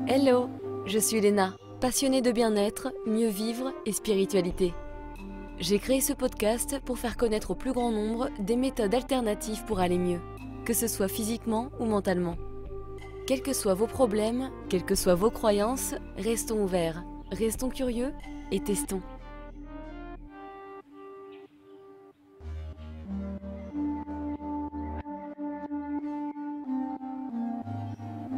Hello, je suis Léna, passionnée de bien-être, mieux vivre et spiritualité. J'ai créé ce podcast pour faire connaître au plus grand nombre des méthodes alternatives pour aller mieux, que ce soit physiquement ou mentalement. Quels que soient vos problèmes, quelles que soient vos croyances, restons ouverts, restons curieux et testons.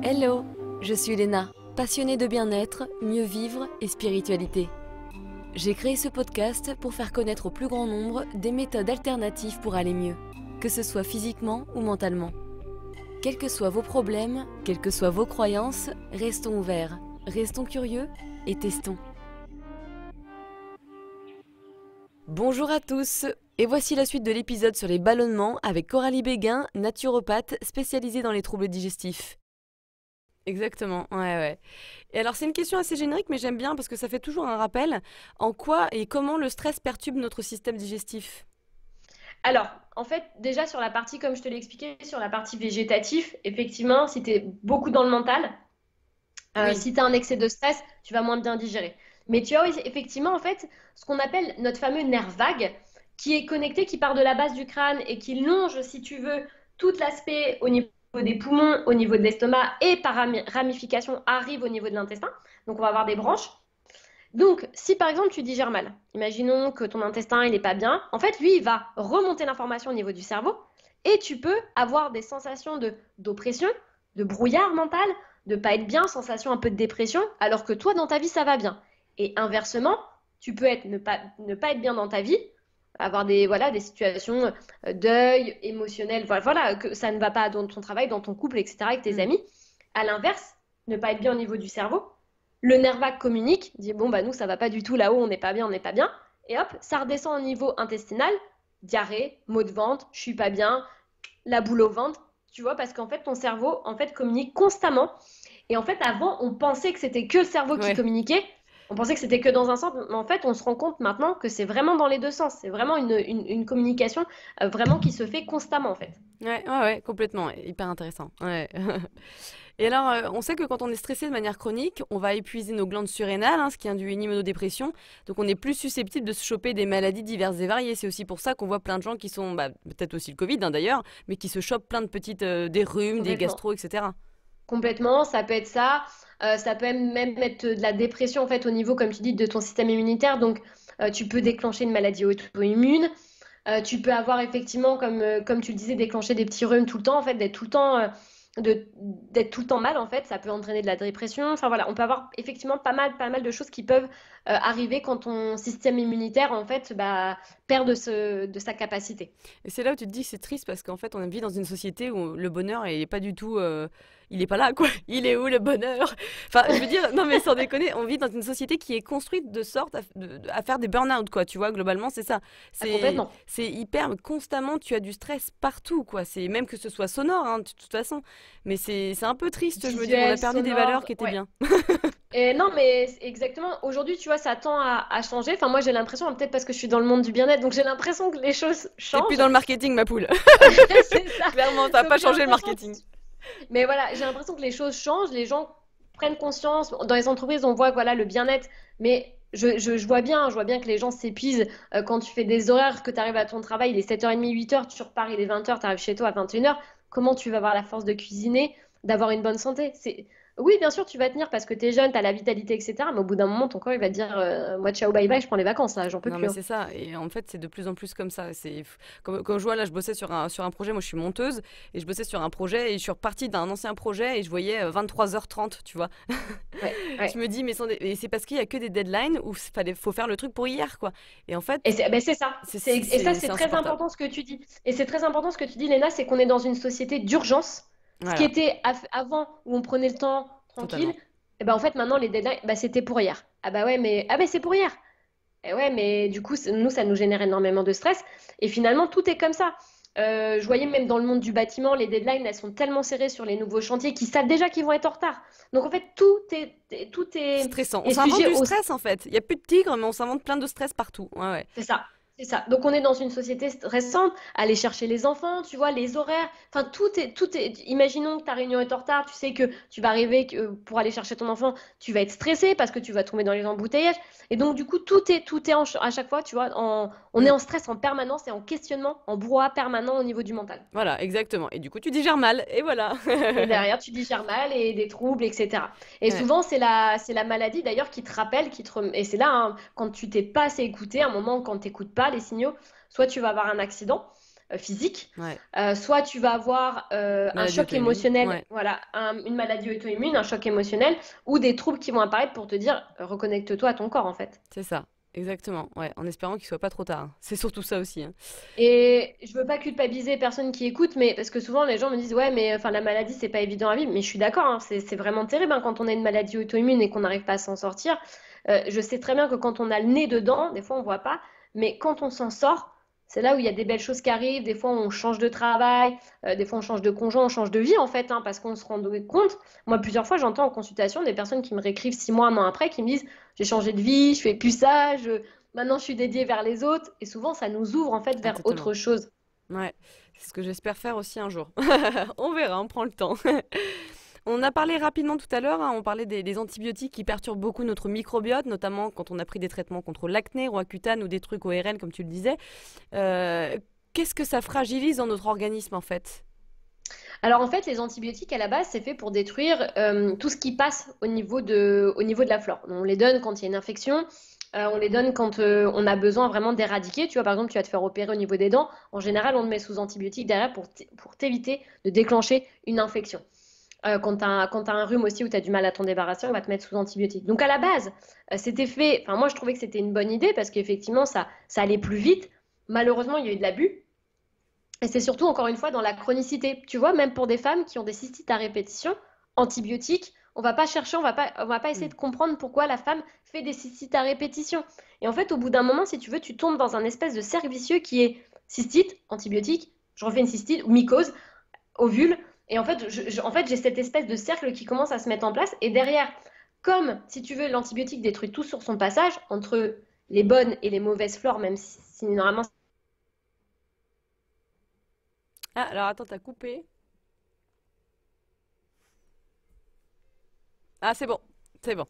Hello, je suis Léna, passionnée de bien-être, mieux vivre et spiritualité. J'ai créé ce podcast pour faire connaître au plus grand nombre des méthodes alternatives pour aller mieux, que ce soit physiquement ou mentalement. Quels que soient vos problèmes, quelles que soient vos croyances, restons ouverts, restons curieux et testons. Bonjour à tous, et voici la suite de l'épisode sur les ballonnements avec Coralie Béguin, naturopathe spécialisée dans les troubles digestifs. Exactement, ouais. Et alors c'est une question assez générique, mais j'aime bien parce que ça fait toujours un rappel en quoi et comment le stress perturbe notre système digestif. Alors, en fait, déjà sur la partie, comme je te l'ai expliqué, sur la partie végétative, effectivement, si tu es beaucoup dans le mental, Oui, si tu as un excès de stress, tu vas moins bien digérer. Mais tu as effectivement, en fait, ce qu'on appelle notre fameux nerf vague, qui est connecté, qui part de la base du crâne et qui longe, si tu veux, tout l'aspect au niveau des poumons, au niveau de l'estomac et par ramification arrive au niveau de l'intestin. Donc, on va avoir des branches. Donc, si par exemple tu digères mal, imaginons que ton intestin il n'est pas bien, en fait lui il va remonter l'information au niveau du cerveau et tu peux avoir des sensations d'oppression, de brouillard mental, de pas être bien, sensation un peu de dépression, alors que toi dans ta vie ça va bien. Et inversement, tu peux ne pas être bien dans ta vie, avoir des situations deuil, émotionnel, voilà, que ça ne va pas dans ton travail, dans ton couple, etc., avec tes mm, amis. À l'inverse, ne pas être bien au niveau du cerveau, le nerf vague communique, dit bon bah nous ça va pas du tout là-haut, on n'est pas bien, on n'est pas bien, et hop, ça redescend au niveau intestinal, diarrhée, maux de ventre, je suis pas bien, la boule au ventre, tu vois, parce qu'en fait ton cerveau en fait communique constamment. Et en fait avant on pensait que c'était que le cerveau qui ouais. communiquait, on pensait que c'était que dans un sens, mais en fait on se rend compte maintenant que c'est vraiment dans les deux sens, c'est vraiment une communication vraiment qui se fait constamment en fait. Ouais, complètement, hyper intéressant. Ouais. Et alors, on sait que quand on est stressé de manière chronique, on va épuiser nos glandes surrénales, ce qui induit une immunodépression. Donc, on est plus susceptible de se choper des maladies diverses et variées. C'est aussi pour ça qu'on voit plein de gens qui sont, peut-être aussi le Covid d'ailleurs, mais qui se chopent plein de petites, des rhumes, des Complètement. gastro, etc. Complètement, ça peut être ça. Ça peut même être de la dépression en fait au niveau, comme tu dis, de ton système immunitaire. Donc, tu peux déclencher une maladie auto-immune. Tu peux avoir effectivement, comme tu le disais, déclencher des petits rhumes tout le temps, en fait, d'être tout le temps mal, en fait. Ça peut entraîner de la dépression. Enfin voilà, on peut avoir effectivement pas mal de choses qui peuvent arriver quand ton système immunitaire, en fait, perd de sa capacité. Et c'est là où tu te dis que c'est triste parce qu'en fait, on vit dans une société où le bonheur, il est pas du tout. Il est pas là, quoi. Il est où le bonheur? Enfin, je veux dire, non, mais sans déconner, on vit dans une société qui est construite de sorte à faire des burn-out, quoi. Tu vois, globalement, c'est ça. Ah, C'est, complètement. c'est hyper. Constamment, tu as du stress partout, quoi. C'est même que ce soit sonore, de toute façon. Mais c'est un peu triste, je me dis, on a Visuel, perdu des valeurs sonore, qui étaient ouais. bien. Et non, mais exactement. Aujourd'hui, tu vois, ça tend à changer. Enfin, moi, j'ai l'impression, peut-être parce que je suis dans le monde du bien-être, donc j'ai l'impression que les choses T'es plus changent. dans le marketing, ma poule. C'est ça. Clairement, t'as Donc pas j'ai changé le l'impression. marketing. Mais voilà, j'ai l'impression que les choses changent. Les gens prennent conscience. Dans les entreprises, on voit que voilà le bien-être. Mais je vois bien que les gens s'épuisent quand tu fais des horaires, que tu arrives à ton travail, il est 7h30, 8h, tu repars, il est 20h, tu arrives chez toi à 21h. Comment tu vas avoir la force de cuisiner, d'avoir une bonne santé? Oui, bien sûr, tu vas tenir parce que tu es jeune, tu as la vitalité, etc. Mais au bout d'un moment, ton corps, il va te dire moi, ciao, bye bye, je prends les vacances, là, j'en peux Non, plus, mais hein. c'est ça. Et en fait, c'est de plus en plus comme ça. Comme je vois là, je bossais sur un projet. Moi, je suis monteuse et je bossais sur un projet et je suis repartie d'un ancien projet et je voyais 23h30, tu vois. Ouais, Je ouais. me dis, mais et c'est parce qu'il y a que des deadlines où faut faire le truc pour hier, quoi. Et en Et fait, c'est ça. Et ça, c'est c'est très insupportable. important ce que tu dis. Et c'est très important ce que tu dis, Léna, c'est qu'on est dans une société d'urgence. Ce qui Voilà, était avant, où on prenait le temps tranquille, totalement. et ben en fait, maintenant, les deadlines, c'était pour hier. Ah bah ouais, mais c'est pour hier. Et ouais, mais du coup, nous, ça nous génère énormément de stress. Et finalement, tout est comme ça. Je voyais même dans le monde du bâtiment, les deadlines, elles sont tellement serrées sur les nouveaux chantiers qu'ils savent déjà qu'ils vont être en retard. Donc en fait, tout est, Stressant. On est s'invente sujet du au... stress, en fait. Il y a plus de tigres, mais on s'invente plein de stress partout. Ouais, ouais. C'est ça. C'est ça. Donc on est dans une société stressante, aller chercher les enfants, tu vois, les horaires, enfin tout est. Imaginons que ta réunion est en retard, tu sais que tu vas arriver pour aller chercher ton enfant, tu vas être stressé parce que tu vas tomber dans les embouteillages. Et donc du coup tout est à chaque fois, tu vois, on est Mm. en stress en permanence et en questionnement, en brouhaha permanent au niveau du mental. Voilà, exactement. Et du coup, tu digères mal, et voilà. Et derrière, tu digères mal et des troubles, etc. Et Ouais, souvent, c'est la maladie d'ailleurs qui te rappelle, et c'est là, hein, quand tu t'es pas assez écouté, un moment quand tu n'écoutes pas les signaux, soit tu vas avoir un accident physique, ouais. soit tu vas avoir un Maladie choc auto-immune. émotionnel, Ouais, voilà, une maladie auto-immune, un choc émotionnel, ou des troubles qui vont apparaître pour te dire reconnecte-toi à ton corps en fait. c'est ça. Exactement. Ouais, en espérant qu'il soit pas trop tard, hein. C'est surtout ça aussi, hein. Et je veux pas culpabiliser personne qui écoute, mais parce que souvent les gens me disent ouais mais enfin la maladie c'est pas évident à vivre, mais je suis d'accord, hein, c'est vraiment terrible hein, quand on a une maladie auto-immune et qu'on n'arrive pas à s'en sortir. Je sais très bien que quand on a le nez dedans, des fois on voit pas, mais quand on s'en sort, c'est là où il y a des belles choses qui arrivent. Des fois on change de travail, des fois on change de conjoint, on change de vie en fait, hein, parce qu'on se rend compte. Moi plusieurs fois j'entends en consultation des personnes qui me réécrivent 6 mois, un an après, qui me disent j'ai changé de vie, je fais plus ça, maintenant, je suis dédiée vers les autres et souvent, ça nous ouvre en fait Ah, vers totalement. autre chose. Ouais, c'est ce que j'espère faire aussi un jour. On verra, on prend le temps. On a parlé rapidement tout à l'heure, hein, on parlait des antibiotiques qui perturbent beaucoup notre microbiote, notamment quand on a pris des traitements contre l'acné, Roaccutane ou des trucs ORL, comme tu le disais. Euh, Qu'est-ce que ça fragilise dans notre organisme en fait? Alors en fait, les antibiotiques à la base, c'est fait pour détruire tout ce qui passe au niveau de la flore. On les donne quand il y a une infection, on les donne quand on a besoin vraiment d'éradiquer. Tu vois, par exemple, tu vas te faire opérer au niveau des dents. En général, on te met sous antibiotiques derrière pour t'éviter de déclencher une infection. Quand tu as un rhume aussi où tu as du mal à t'en débarrasser, on va te mettre sous antibiotiques. Donc à la base, c'était fait, enfin moi je trouvais que c'était une bonne idée parce qu'effectivement ça allait plus vite. Malheureusement, il y a eu de l'abus. Et c'est surtout, encore une fois, dans la chronicité. Tu vois, même pour des femmes qui ont des cystites à répétition, antibiotiques, on va pas chercher, on va pas essayer Hmm. de comprendre pourquoi la femme fait des cystites à répétition. Et en fait, au bout d'un moment, si tu veux, tu tombes dans un espèce de cercle vicieux qui est cystite, antibiotique, je refais une cystite, ou mycose, ovule. Et en fait, j'ai cette espèce de cercle qui commence à se mettre en place. Et derrière, comme, si tu veux, l'antibiotique détruit tout sur son passage, entre les bonnes et les mauvaises flores, même si normalement Ah, alors attends, t'as coupé. Ah, c'est bon, c'est bon.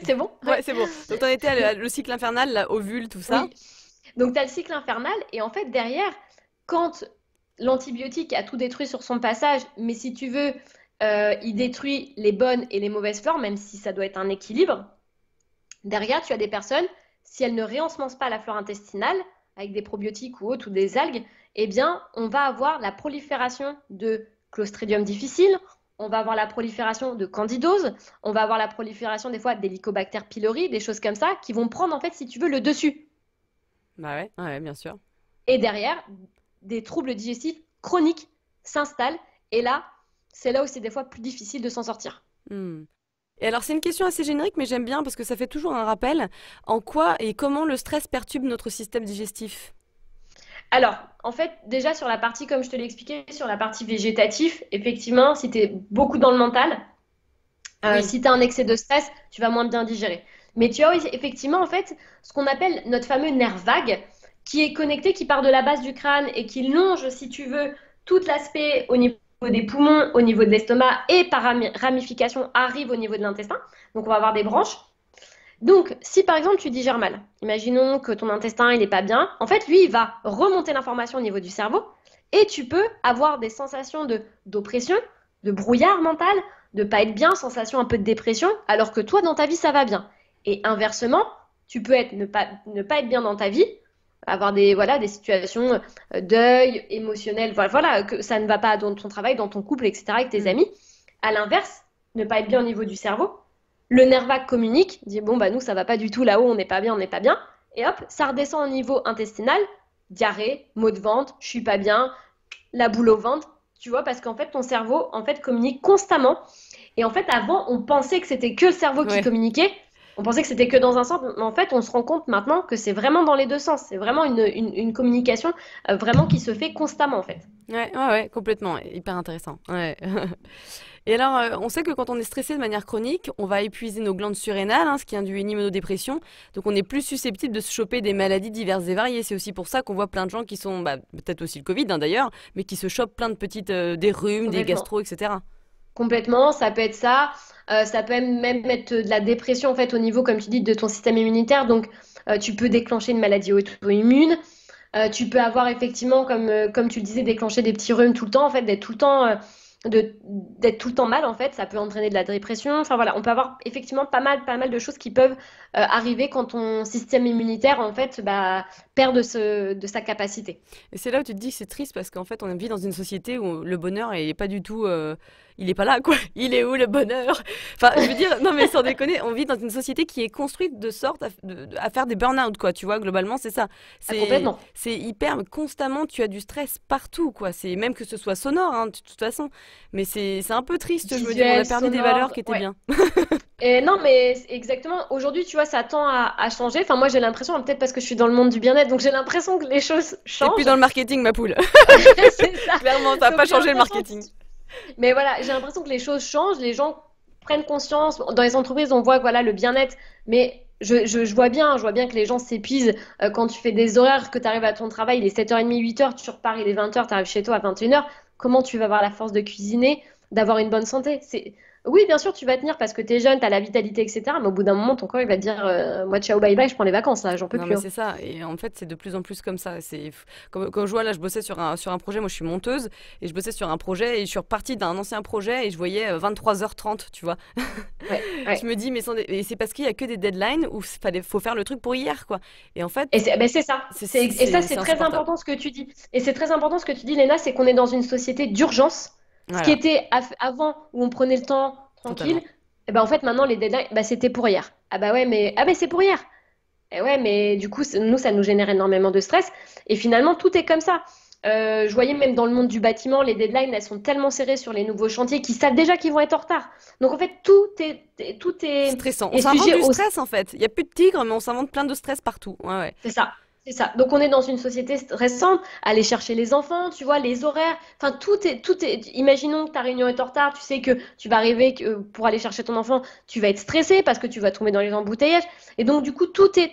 c'est bon? Ouais, c'est bon. Donc t'en étais le cycle infernal, là, ovule, tout ça. Oui. Donc, tu as le cycle infernal, et en fait, derrière, quand l'antibiotique a tout détruit sur son passage, mais si tu veux, il détruit les bonnes et les mauvaises flores, même si ça doit être un équilibre, derrière, tu as des personnes, si elles ne réensemencent pas la flore intestinale, avec des probiotiques ou autres, ou des algues, eh bien, on va avoir la prolifération de Clostridium difficile, on va avoir la prolifération de candidose, on va avoir la prolifération des fois d'Helicobacter pylori, des choses comme ça, qui vont prendre, en fait, si tu veux, le dessus. Bah ouais, ouais, bien sûr. Et derrière, des troubles digestifs chroniques s'installent. Et là, c'est là où c'est des fois plus difficile de s'en sortir. Hmm. Et alors, c'est une question assez générique, mais j'aime bien parce que ça fait toujours un rappel. En quoi et comment le stress perturbe notre système digestif? Alors, en fait, déjà sur la partie, comme je te l'ai expliqué, sur la partie végétatif, effectivement, si tu es beaucoup dans le mental, Oui. si tu as un excès de stress, tu vas moins bien digérer. Mais tu as effectivement, en fait, ce qu'on appelle notre fameux nerf vague, qui est connecté, qui part de la base du crâne et qui longe, si tu veux, tout l'aspect au niveau des poumons, au niveau de l'estomac et par ramification arrive au niveau de l'intestin. Donc, on va avoir des branches. Donc, si par exemple tu digères mal, imaginons que ton intestin il n'est pas bien, en fait lui il va remonter l'information au niveau du cerveau et tu peux avoir des sensations d'oppression, de brouillard mental, de pas être bien, sensation un peu de dépression, alors que toi dans ta vie ça va bien. Et inversement, tu peux ne pas être bien dans ta vie, avoir des situations deuil, émotionnel, voilà, que ça ne va pas dans ton travail, dans ton couple, etc., avec tes Hmm. amis. À l'inverse, ne pas être bien au niveau du cerveau, le nerf vague communique, dit bon bah nous ça va pas du tout là-haut, on n'est pas bien, on n'est pas bien, et hop, ça redescend au niveau intestinal, diarrhée, maux de ventre, je suis pas bien, la boule au ventre, tu vois, parce qu'en fait ton cerveau en fait communique constamment. Et en fait avant on pensait que c'était que le cerveau qui Ouais. communiquait, on pensait que c'était que dans un sens, mais en fait on se rend compte maintenant que c'est vraiment dans les deux sens, c'est vraiment une communication vraiment qui se fait constamment en fait. Ouais, complètement, hyper intéressant. Ouais. Et alors, on sait que quand on est stressé de manière chronique, on va épuiser nos glandes surrénales, hein, ce qui induit une immunodépression. Donc, on est plus susceptible de se choper des maladies diverses et variées. C'est aussi pour ça qu'on voit plein de gens qui sont, bah, peut-être aussi le Covid hein, d'ailleurs, mais qui se chopent plein de petites, des rhumes, des Complètement. gastro, etc. Complètement, ça peut être ça. Ça peut même être de la dépression en fait au niveau, comme tu dis, de ton système immunitaire. Donc, tu peux déclencher une maladie auto-immune. Tu peux avoir effectivement, comme tu le disais, déclencher des petits rhumes tout le temps, en fait, d'être tout le temps mal, en fait, ça peut entraîner de la dépression. Enfin voilà, on peut avoir effectivement pas mal de choses qui peuvent arriver quand ton système immunitaire, en fait, bah, perd de sa capacité. Et c'est là où tu te dis que c'est triste parce qu'en fait, on vit dans une société où le bonheur est pas du tout, il est pas là, quoi. Il est où le bonheur? Enfin, je veux dire, non mais sans déconner, on vit dans une société qui est construite de sorte à faire des burn-out, quoi. Tu vois, globalement, c'est ça. Ah, C'est, complètement. c'est hyper, constamment, tu as du stress partout, quoi. C'est même que ce soit sonore, hein, de toute façon. Mais c'est un peu triste, je me dis, on a Visuel, perdu des valeurs sonore, qui étaient ouais. bien. Et non, mais exactement. Aujourd'hui, tu vois, ça tend à changer. Enfin, moi, j'ai l'impression, peut-être parce que je suis dans le monde du bien-être, donc j'ai l'impression que les choses T'es plus changent. dans le marketing, ma poule. C'est ça. Clairement, ça n'a Donc pas j'ai changé le l'impression. marketing. Mais voilà, j'ai l'impression que les choses changent, les gens prennent conscience. Dans les entreprises, on voit que voilà, le bien-être, mais je vois bien que les gens s'épuisent quand tu fais des horaires, que tu arrives à ton travail, il est 7h30, 8h, tu repars, il est 20h, tu arrives chez toi à 21h. Comment tu vas avoir la force de cuisiner, d'avoir une bonne santé? Oui, bien sûr, tu vas tenir parce que tu es jeune, tu as la vitalité, etc. Mais au bout d'un moment, ton corps, il va te dire moi, ciao, bye bye, je prends les vacances, là, j'en peux Non, plus, mais hein. c'est ça. Et en fait, c'est de plus en plus comme ça. Comme je vois là, je bossais sur un projet. Moi, je suis monteuse et je bossais sur un projet et je suis repartie d'un ancien projet et je voyais 23h30, tu vois. Ouais, Je ouais. me dis, mais et c'est parce qu'il y a que des deadlines où faut faire le truc pour hier, quoi. Et en Et fait, c'est ça. Et ça, c'est c'est très insupportable. important ce que tu dis. Et c'est très important ce que tu dis, Léna, c'est qu'on est dans une société d'urgence. Ce qui Voilà, était avant, où on prenait le temps tranquille, totalement. et ben en fait, maintenant, les deadlines, bah, c'était pour hier. Ah bah ouais, mais c'est pour hier. Et ouais, mais du coup, nous, ça nous génère énormément de stress. Et finalement, tout est comme ça. Je voyais même dans le monde du bâtiment, les deadlines, elles sont tellement serrées sur les nouveaux chantiers qu'ils savent déjà qu'ils vont être en retard. Donc en fait, Stressant. On est s'invente sujet du au. stress, en fait. Il y a plus de tigres, mais on s'invente plein de stress partout. Ouais, ouais. C'est ça. C'est ça. Donc on est dans une société stressante, aller chercher les enfants, tu vois, les horaires, enfin tout est. Imaginons que ta réunion est en retard, tu sais que tu vas arriver pour aller chercher ton enfant, tu vas être stressé parce que tu vas tomber dans les embouteillages. Et donc du coup tout est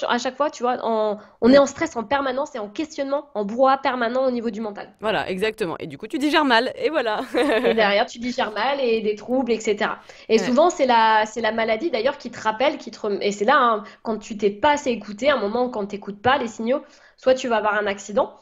à chaque fois, tu vois, on est Mm. en stress en permanence et en questionnement, en brouhaha permanent au niveau du mental. Voilà, exactement. Et du coup, tu digères mal. Et voilà. Et derrière, tu digères mal et des troubles, etc. Et Ouais. souvent, c'est la maladie d'ailleurs qui te rappelle, et c'est là, hein, quand tu t'es pas assez écouté, un moment quand tu n'écoutes pas les signaux, soit tu vas avoir un accident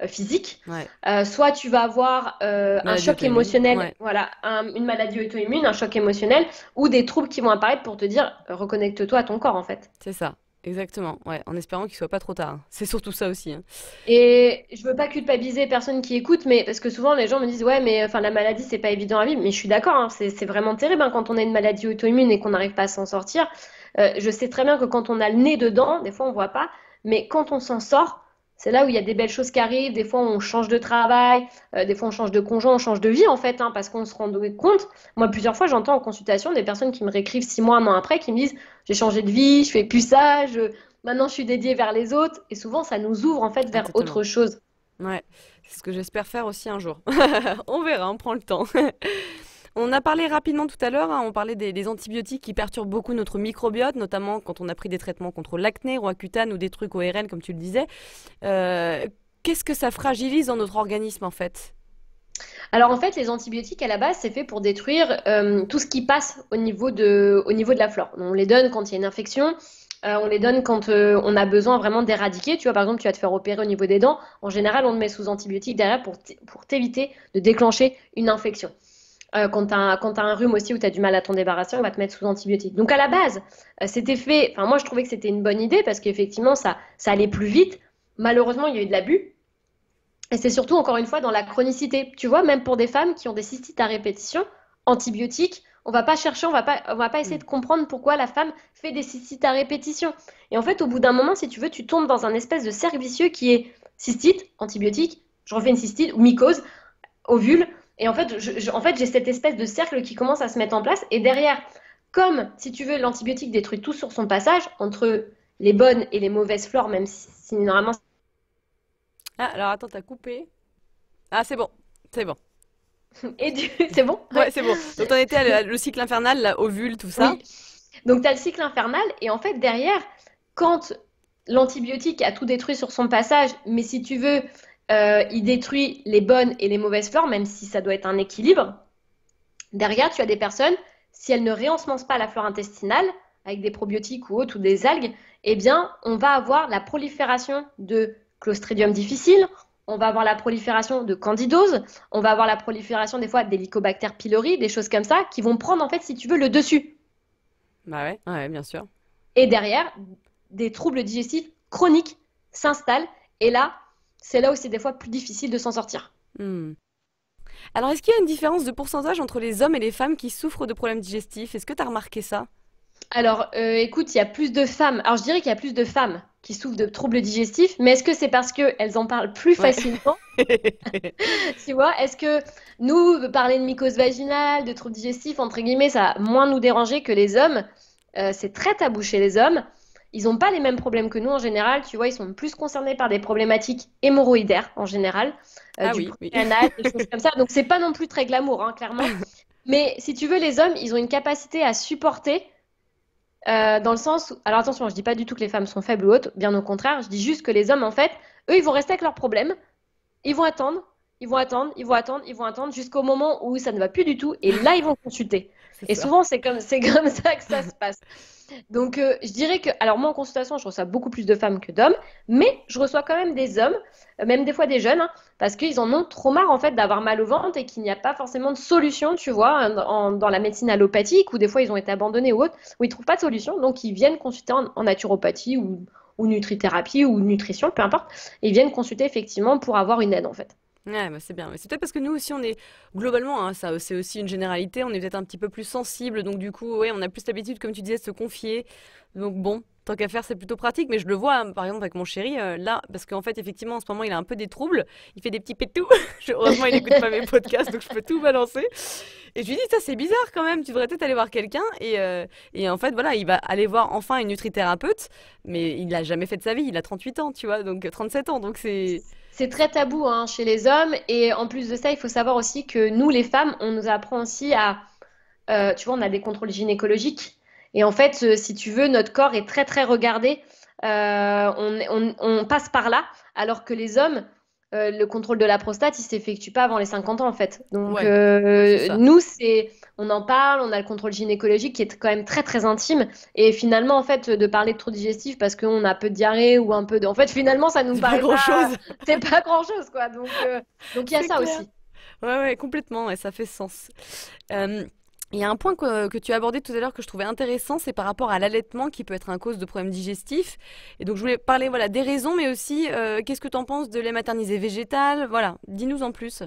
physique, Ouais. soit tu vas avoir un Maladie choc auto-immune. émotionnel, Ouais. voilà, une maladie auto-immune, un choc émotionnel, ou des troubles qui vont apparaître pour te dire reconnecte-toi à ton corps en fait. C'est ça, exactement. Ouais, en espérant qu'il soit pas trop tard, hein. C'est surtout ça aussi, hein. Et je veux pas culpabiliser personne qui écoute, mais parce que souvent les gens me disent ouais mais enfin la maladie c'est pas évident à vivre, mais je suis d'accord, hein, c'est vraiment terrible hein, quand on a une maladie auto-immune et qu'on n'arrive pas à s'en sortir. Je sais très bien que quand on a le nez dedans, des fois on voit pas, mais quand on s'en sort, c'est là où il y a des belles choses qui arrivent. Des fois on change de travail, des fois on change de conjoint, on change de vie en fait, hein, parce qu'on se rend compte. Moi plusieurs fois j'entends en consultation des personnes qui me réécrivent 6 mois, un an après, qui me disent j'ai changé de vie, je fais plus ça, maintenant, je suis dédiée vers les autres et souvent, ça nous ouvre en fait Ah, vers totalement. autre chose. Ouais, c'est ce que j'espère faire aussi un jour. On verra, on prend le temps. On a parlé rapidement tout à l'heure, hein, on parlait des antibiotiques qui perturbent beaucoup notre microbiote, notamment quand on a pris des traitements contre l'acné, Roaccutane ou des trucs ORL, comme tu le disais. Euh, Qu'est-ce que ça fragilise dans notre organisme en fait? Alors en fait, les antibiotiques à la base, c'est fait pour détruire tout ce qui passe au niveau de la flore. On les donne quand il y a une infection, on les donne quand on a besoin vraiment d'éradiquer. Tu vois, par exemple, tu vas te faire opérer au niveau des dents. En général, on te met sous antibiotiques derrière pour t'éviter de déclencher une infection. Quand tu as un rhume aussi où tu as du mal à t'en débarrasser, on va te mettre sous antibiotiques. Donc à la base, c'était fait. Enfin, moi, je trouvais que c'était une bonne idée parce qu'effectivement, ça allait plus vite. Malheureusement, il y a eu de l'abus. Et c'est surtout, encore une fois, dans la chronicité. Tu vois, même pour des femmes qui ont des cystites à répétition, antibiotiques, on va pas chercher, on va pas essayer Hmm. de comprendre pourquoi la femme fait des cystites à répétition. Et en fait, au bout d'un moment, si tu veux, tu tombes dans un espèce de cercle vicieux qui est cystite, antibiotique, je refais une cystite, ou mycose, ovule. Et en fait, j'ai cette espèce de cercle qui commence à se mettre en place. Et derrière, comme, si tu veux, l'antibiotique détruit tout sur son passage, entre les bonnes et les mauvaises flores, même si normalement Ah, alors attends, t'as coupé. Ah, c'est bon. C'est bon. C'est bon? Ouais, Ouais. c'est bon. Donc, t'en étais le cycle infernal, là, ovule, tout ça. Oui. Donc, tu as le cycle infernal, et en fait, derrière, quand l'antibiotique a tout détruit sur son passage, mais si tu veux, il détruit les bonnes et les mauvaises flores, même si ça doit être un équilibre, derrière, tu as des personnes, si elles ne réensemencent pas la flore intestinale, avec des probiotiques ou autres, ou des algues, eh bien, on va avoir la prolifération de Clostridium difficile, on va avoir la prolifération de candidose, on va avoir la prolifération des fois d'Helicobacter pylori, des choses comme ça, qui vont prendre, en fait, si tu veux, le dessus. Bah ouais, ouais, bien sûr. Et derrière, des troubles digestifs chroniques s'installent. Et là, c'est là où c'est des fois plus difficile de s'en sortir. Hmm. Alors, est-ce qu'il y a une différence de pourcentage entre les hommes et les femmes qui souffrent de problèmes digestifs? Est-ce que tu as remarqué ça? Alors, écoute, il y a plus de femmes. Alors, je dirais qu'il y a plus de femmes qui souffrent de troubles digestifs, mais est-ce que c'est parce qu'elles en parlent plus Ouais. facilement? Tu vois, est-ce que nous, parler de mycose vaginale, de troubles digestifs, entre guillemets, ça va moins nous déranger que les hommes? C'est très tabou chez les hommes. Ils n'ont pas les mêmes problèmes que nous en général. Tu vois, ils sont plus concernés par des problématiques hémorroïdaires en général, Ah du oui, oui. préanal, des choses comme ça. Donc, c'est pas non plus très glamour, hein, clairement. Mais si tu veux, les hommes, ils ont une capacité à supporter dans le sens où... Alors attention, je dis pas du tout que les femmes sont faibles ou autres, bien au contraire, je dis juste que les hommes, en fait, eux, ils vont rester avec leurs problèmes, ils vont attendre, ils vont attendre, ils vont attendre, ils vont attendre jusqu'au moment où ça ne va plus du tout, et là, ils vont consulter. C'est Et ça. souvent, c'est comme ça que ça se passe. Donc, je dirais que, alors moi en consultation, je reçois beaucoup plus de femmes que d'hommes, mais je reçois quand même des hommes, même des fois des jeunes, hein, parce qu'ils en ont trop marre en fait d'avoir mal au ventre et qu'il n'y a pas forcément de solution, tu vois, dans la médecine allopathique, ou des fois ils ont été abandonnés ou autre, où ils trouvent pas de solution, donc ils viennent consulter en naturopathie ou nutrithérapie ou nutrition, peu importe, et ils viennent consulter effectivement pour avoir une aide en fait. Ouais, bah c'est bien. Mais c'est peut-être parce que nous aussi, on est globalement, hein, ça, c'est aussi une généralité, on est peut-être un petit peu plus sensible, donc du coup, ouais, on a plus l'habitude, comme tu disais, de se confier. Donc bon, tant qu'à faire, c'est plutôt pratique. Mais je le vois, hein, par exemple, avec mon chéri, là, parce qu'en fait, effectivement, en ce moment, il a un peu des troubles, il fait des petits pétous. Heureusement, il n'écoute pas mes podcasts, donc je peux tout balancer. Et je lui dis, ça, c'est bizarre quand même, tu devrais peut-être aller voir quelqu'un. Et en fait, voilà, il va aller voir enfin une nutrithérapeute, mais il l'a jamais fait de sa vie, il a 38 ans, tu vois, donc 37 ans, donc c'est... C'est très tabou hein, chez les hommes, et en plus de ça, il faut savoir aussi que nous, les femmes, on nous apprend aussi à tu vois, on a des contrôles gynécologiques. Et en fait, si tu veux, notre corps est très, très regardé. On passe par là, alors que les hommes, le contrôle de la prostate, il s'effectue pas avant les 50 ans, en fait. Donc, Ouais, c'est ça. nous, on en parle, on a le contrôle gynécologique qui est quand même très, très intime. Et finalement, en fait, de parler de trop digestif parce qu'on a un peu de diarrhée ou un peu de... En fait, finalement, ça nous C'est pas paraît pas... grand-chose, C'est pas grand-chose, quoi. Donc il y a c'est ça clair. aussi. Ouais, ouais, complètement, et ça fait sens. Euh, Il y a un point que tu as abordé tout à l'heure que je trouvais intéressant, c'est par rapport à l'allaitement qui peut être un cause de problèmes digestifs. Et donc je voulais parler voilà, des raisons, mais aussi qu'est-ce que tu en penses de lait maternisé végétal? Voilà, dis-nous en plus.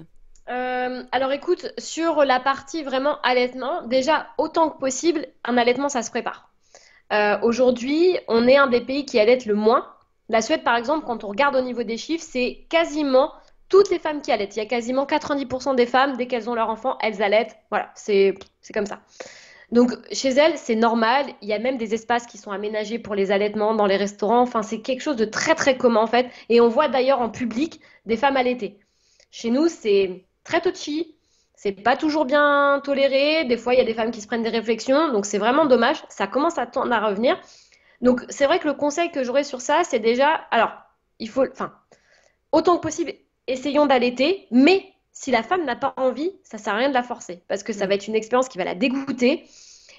Alors écoute, sur la partie vraiment allaitement, déjà autant que possible, un allaitement ça se prépare. Aujourd'hui, on est un des pays qui allait le moins. La Suède, par exemple, quand on regarde au niveau des chiffres, c'est quasiment toutes les femmes qui allaitent. Il y a quasiment 90% des femmes, dès qu'elles ont leur enfant, elles allaitent. Voilà, c'est comme ça. Donc, chez elles, c'est normal. Il y a même des espaces qui sont aménagés pour les allaitements dans les restaurants. Enfin, c'est quelque chose de très, très commun, en fait. Et on voit d'ailleurs en public des femmes allaitées. Chez nous, c'est très touchy. C'est pas toujours bien toléré. Des fois, il y a des femmes qui se prennent des réflexions. Donc, c'est vraiment dommage. Ça commence à tendre à revenir. Donc, c'est vrai que le conseil que j'aurais sur ça, c'est déjà, alors, enfin, autant que possible, essayons d'allaiter, mais si la femme n'a pas envie, ça sert à rien de la forcer, parce que ça Mm. va être une expérience qui va la dégoûter.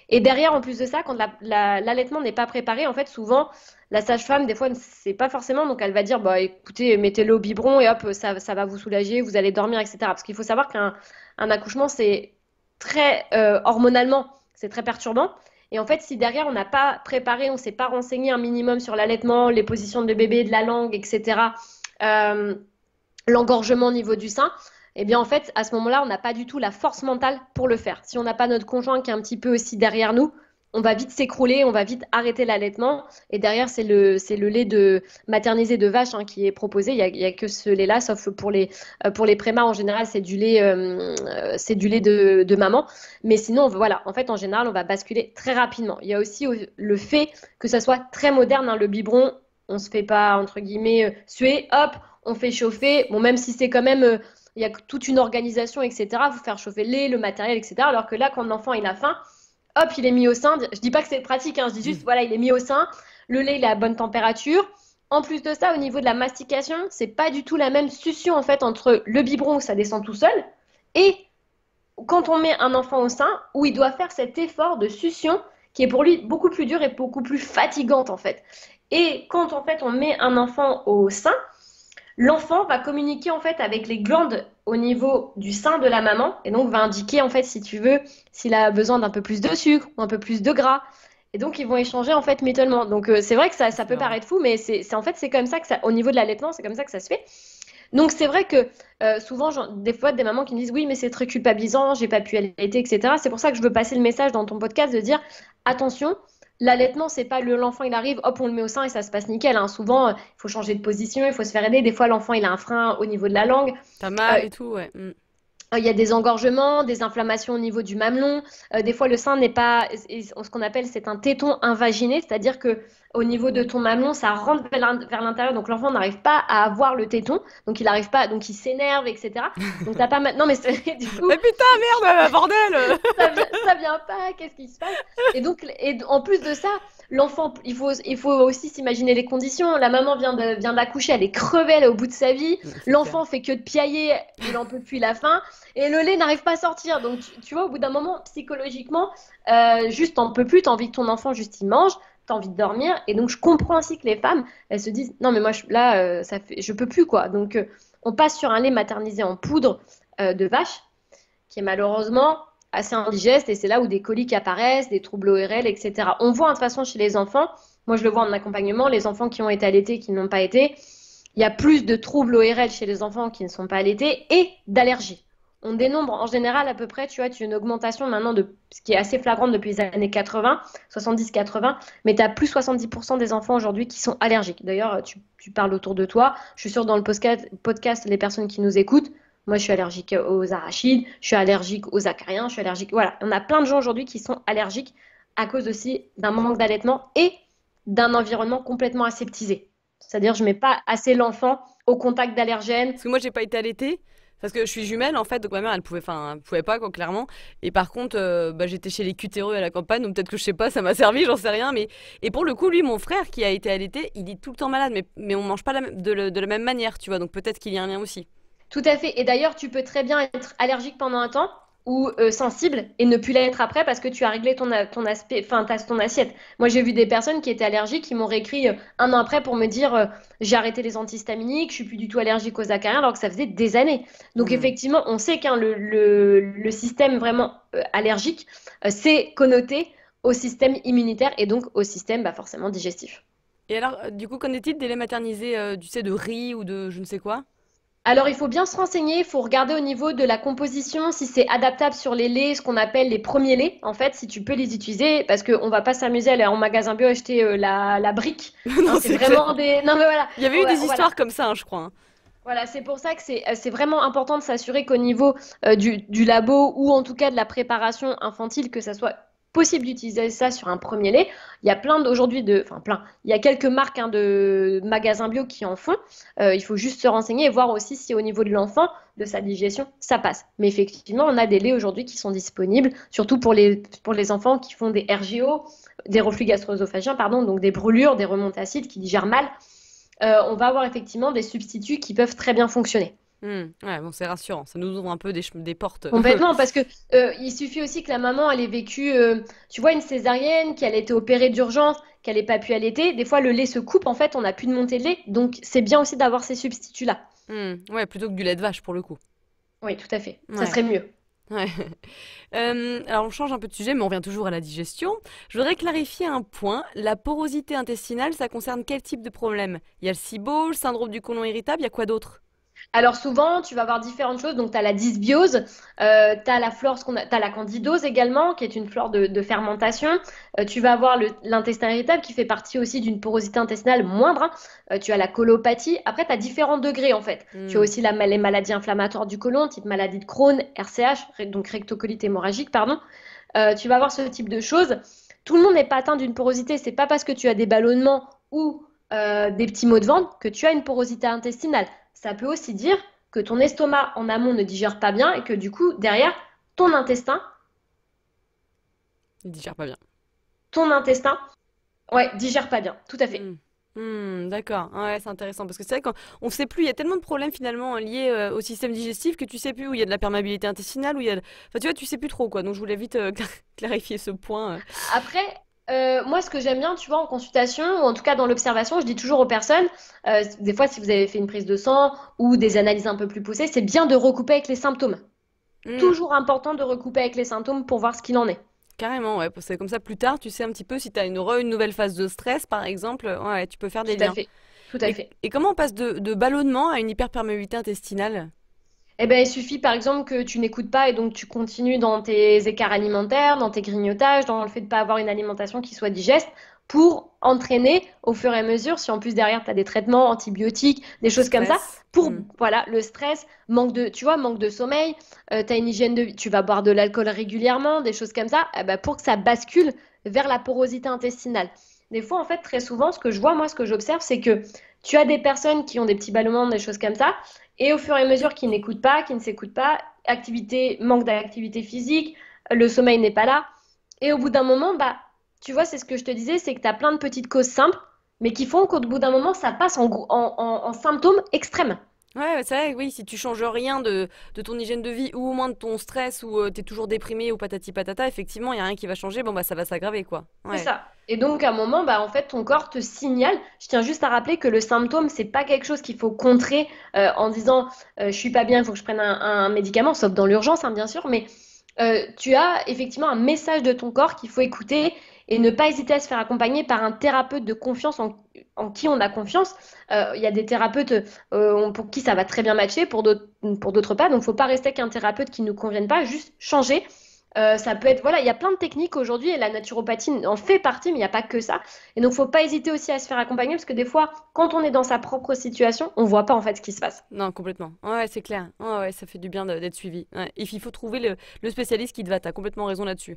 Et derrière, en plus de ça, quand l'allaitement n'est pas préparé, en fait, souvent, la sage-femme, des fois, ne sait pas forcément, donc elle va dire, bah, écoutez, mettez-le au biberon et hop, ça va vous soulager, vous allez dormir, etc. Parce qu'il faut savoir qu'un accouchement, c'est très hormonalement, c'est très perturbant. Et en fait, si derrière, on n'a pas préparé, on ne s'est pas renseigné un minimum sur l'allaitement, les positions de bébé, de la langue, etc., euh, l'engorgement au niveau du sein, eh bien en fait, à ce moment-là, on n'a pas du tout la force mentale pour le faire. Si on n'a pas notre conjoint qui est un petit peu aussi derrière nous, on va vite s'écrouler, on va vite arrêter l'allaitement. Et derrière, c'est le lait de maternisé de vache hein, qui est proposé. Il y a que ce lait-là, sauf pour les prémas en général, c'est du lait de maman. Mais sinon, voilà, en fait, en général, on va basculer très rapidement. Il y a aussi le fait que ça soit très moderne, hein, le biberon. On se fait pas entre guillemets suer, hop, on fait chauffer. Bon, même si c'est quand même il y a toute une organisation, etc. Il faut faire chauffer le lait, le matériel, etc. Alors que là, quand l'enfant il a faim, hop, il est mis au sein. Je dis pas que c'est pratique, hein, je dis juste, voilà, il est mis au sein. Le lait, il est à bonne température. En plus de ça, au niveau de la mastication, c'est pas du tout la même succion en fait entre le biberon où ça descend tout seul et quand on met un enfant au sein où il doit faire cet effort de succion qui est pour lui beaucoup plus dur et beaucoup plus fatigante en fait. Et quand en fait on met un enfant au sein, l'enfant va communiquer en fait avec les glandes au niveau du sein de la maman et donc va indiquer en fait si tu veux s'il a besoin d'un peu plus de sucre ou un peu plus de gras. Et donc ils vont échanger en fait mutuellement. Donc c'est vrai que ça C'est peut marrant. paraître fou, mais c'est en fait c'est comme ça que ça, au niveau de l'allaitement, c'est comme ça que ça se fait. Donc c'est vrai que souvent, des fois, des mamans qui me disent oui, mais c'est très culpabilisant, j'ai pas pu allaiter, etc. C'est pour ça que je veux passer le message dans ton podcast de dire attention, l'allaitement, c'est pas l'enfant il arrive, hop, on le met au sein et ça se passe nickel, hein. Souvent, il faut changer de position, il faut se faire aider. Des fois, l'enfant il a un frein au niveau de la langue. T'as mal Euh, et tout, ouais. il y a des engorgements, des inflammations au niveau du mamelon. Des fois, le sein n'est pas ce qu'on appelle c'est un téton invaginé, c'est-à-dire que au niveau de ton mamelon, ça rentre vers l'intérieur, donc l'enfant n'arrive pas à avoir le téton, donc il n'arrive pas, donc il s'énerve, etc. Donc t'as pas non mais du coup Mais putain, merde, bordel! ça vient pas, qu'est-ce qui se passe? Et donc, en plus de ça, l'enfant, il faut aussi s'imaginer les conditions. La maman vient d'accoucher, elle est crevée, elle est au bout de sa vie. C'est clair. L'enfant fait que de piailler, il en peut plus la faim. Et le lait n'arrive pas à sortir. Donc, tu vois, au bout d'un moment, psychologiquement, juste t'en peux plus, t'as envie que ton enfant juste il mange. T'as envie de dormir et donc je comprends aussi que les femmes elles se disent non mais moi là je peux plus quoi donc on passe sur un lait maternisé en poudre de vache qui est malheureusement assez indigeste et c'est là où des coliques apparaissent, des troubles ORL, etc. On voit de toute façon chez les enfants, moi je le vois en accompagnement, les enfants qui ont été allaités, qui n'ont pas été, il y a plus de troubles ORL chez les enfants qui ne sont pas allaités et d'allergies. On dénombre en général à peu près, tu vois, tu as une augmentation maintenant de ce qui est assez flagrante depuis les années 80, 70-80, mais tu as plus 70% des enfants aujourd'hui qui sont allergiques. D'ailleurs, tu parles autour de toi. Je suis sûre dans le podcast, les personnes qui nous écoutent, moi, je suis allergique aux arachides, je suis allergique aux acariens, je suis allergique. Voilà, on a plein de gens aujourd'hui qui sont allergiques à cause aussi d'un manque d'allaitement et d'un environnement complètement aseptisé. C'est-à-dire, je mets pas assez l'enfant au contact d'allergènes. Parce que moi, j'ai pas été allaitée. Parce que je suis jumelle en fait, donc ma mère elle pouvait pas quoi, clairement. Et par contre, bah, j'étais chez les cutéreux à la campagne, donc peut-être que je sais pas, ça m'a servi, j'en sais rien. Mais et pour le coup, lui, mon frère qui a été allaité, il est tout le temps malade, mais on mange pas de la même manière, tu vois. Donc peut-être qu'il y a un lien aussi. Tout à fait. Et d'ailleurs, tu peux très bien être allergique pendant un temps ou sensible et ne plus l'être après parce que tu as réglé ton aspect, enfin, ton assiette. Moi, j'ai vu des personnes qui étaient allergiques qui m'ont réécrit un an après pour me dire j'ai arrêté les antihistaminiques, je suis plus du tout allergique aux acariens alors que ça faisait des années. Donc, Hmm. effectivement, on sait qu'un le système vraiment allergique, c'est connoté au système immunitaire et donc au système bah, forcément digestif. Et alors, du coup, qu'en est-il des laits maternisés, tu sais, de riz ou de je ne sais quoi? Alors, il faut bien se renseigner, il faut regarder au niveau de la composition si c'est adaptable sur les laits, ce qu'on appelle les premiers laits, en fait, si tu peux les utiliser, parce qu'on va pas s'amuser à aller en magasin bio acheter la brique. Hein, Non, c'est c'est clair. vraiment des. Non, mais voilà. Il y avait eu Voilà, des voilà. histoires comme ça, hein, je crois. Hein. Voilà, c'est pour ça que c'est vraiment important de s'assurer qu'au niveau du labo ou en tout cas de la préparation infantile, que ça soit possible d'utiliser ça sur un premier lait. Il y a plein d'aujourd'hui enfin plein, il y a quelques marques hein, de magasins bio qui en font. Il faut juste se renseigner et voir aussi si au niveau de l'enfant, de sa digestion, ça passe. Mais effectivement, on a des laits aujourd'hui qui sont disponibles, surtout pour les enfants qui font des RGO, des reflux gastro-œsophagiens, pardon, donc des brûlures, des remontées acides qui digèrent mal. On va avoir effectivement des substituts qui peuvent très bien fonctionner. Ouais, bon, c'est rassurant. Ça nous ouvre un peu des portes. Complètement, parce que il suffit aussi que la maman elle ait vécu, tu vois, une césarienne, qu'elle ait été opérée d'urgence, qu'elle n'ait pas pu allaiter. Des fois, le lait se coupe, en fait, on n'a plus de montée de lait. Donc, c'est bien aussi d'avoir ces substituts-là. Ouais, plutôt que du lait de vache pour le coup. Oui, tout à fait. Ça Ouais. serait mieux. Ouais. Alors on change un peu de sujet, mais on revient toujours à la digestion. Je voudrais clarifier un point. La porosité intestinale, ça concerne quel type de problème? Il y a le SIBO, le syndrome du côlon irritable, il y a quoi d'autre? Alors souvent, tu vas avoir différentes choses. Donc, tu as la dysbiose, tu as la flore, t'as la candidose également, qui est une flore de fermentation. Tu vas avoir l'intestin irritable, qui fait partie aussi d'une porosité intestinale moindre. Hein. Tu as la colopathie. Après, tu as différents degrés, en fait. Tu as Hmm. aussi les maladies inflammatoires du côlon, type maladie de Crohn, RCH, donc rectocolite hémorragique, pardon. Tu vas avoir ce type de choses. Tout le monde n'est pas atteint d'une porosité. C'est pas parce que tu as des ballonnements ou des petits maux de ventre que tu as une porosité intestinale. Ça peut aussi dire que ton estomac en amont ne digère pas bien et que du coup, derrière, ton intestin, Il digère pas bien. ton intestin, ouais, digère pas bien. Tout à fait. Hmm. D'accord. Ouais, c'est intéressant parce que c'est vrai qu'on ne sait plus, il y a tellement de problèmes finalement liés au système digestif que tu sais plus où il y a de la perméabilité intestinale, où il y a enfin tu vois, tu sais plus trop quoi. Donc je voulais vite clarifier ce point. Après, moi, ce que j'aime bien, tu vois, en consultation, ou en tout cas dans l'observation, je dis toujours aux personnes, des fois, si vous avez fait une prise de sang ou des analyses un peu plus poussées, c'est bien de recouper avec les symptômes. Hmm, Toujours important de recouper avec les symptômes pour voir ce qu'il en est. carrément, ouais, parce que comme ça plus tard, tu sais un petit peu si tu as une nouvelle phase de stress par exemple, ouais, tu peux faire des Tout à liens. fait. Tout à fait. Et comment on passe de ballonnement à une hyperperméabilité intestinale? Eh ben, il suffit par exemple que tu n'écoutes pas et donc tu continues dans tes écarts alimentaires, dans tes grignotages, dans le fait de ne pas avoir une alimentation qui soit digeste pour entraîner au fur et à mesure, si en plus derrière tu as des traitements antibiotiques, des Le choses comme ça, stress. pour voilà, le stress, manque de, tu vois, manque de sommeil, tu as une hygiène de vie, tu vas boire de l'alcool régulièrement, des choses comme ça, eh ben, pour que ça bascule vers la porosité intestinale. Des fois, en fait, très souvent, ce que je vois, moi, ce que j'observe, c'est que tu as des personnes qui ont des petits ballonnements, des choses comme ça, et au fur et à mesure qu'ils n'écoutent pas, qu'ils ne s'écoutent pas, activité, manque d'activité physique, le sommeil n'est pas là. Et au bout d'un moment, bah, tu vois, c'est ce que je te disais, c'est que tu as plein de petites causes simples, mais qui font qu'au bout d'un moment, ça passe en symptômes extrêmes. Ouais, ouais, c'est vrai, oui, si tu changes rien de ton hygiène de vie ou au moins de ton stress ou t'es toujours déprimé ou patati patata, effectivement, il y a rien qui va changer, bon bah ça va s'aggraver quoi. C'est Ouais. ça. Et donc, à un moment, bah, en fait, ton corps te signale. Je tiens juste à rappeler que le symptôme, c'est pas quelque chose qu'il faut contrer en disant je suis pas bien, il faut que je prenne un médicament, sauf dans l'urgence, hein, bien sûr. Mais tu as effectivement un message de ton corps qu'il faut écouter et ne pas hésiter à se faire accompagner par un thérapeute de confiance en qui on a confiance. Il y a des thérapeutes pour qui ça va très bien matcher, pour d'autres pas. Donc, il ne faut pas rester avec un thérapeute qui ne nous convienne pas, juste changer. Ça peut être, voilà, il y a plein de techniques aujourd'hui et la naturopathie en fait partie, mais il n'y a pas que ça. Et donc, faut pas hésiter aussi à se faire accompagner parce que des fois, quand on est dans sa propre situation, on voit pas en fait ce qui se passe. Non, complètement. Ouais, ouais, c'est clair. Ouais, ouais, ça fait du bien d'être suivi. Ouais. Et il faut trouver le spécialiste qui te va, t'as complètement raison là-dessus.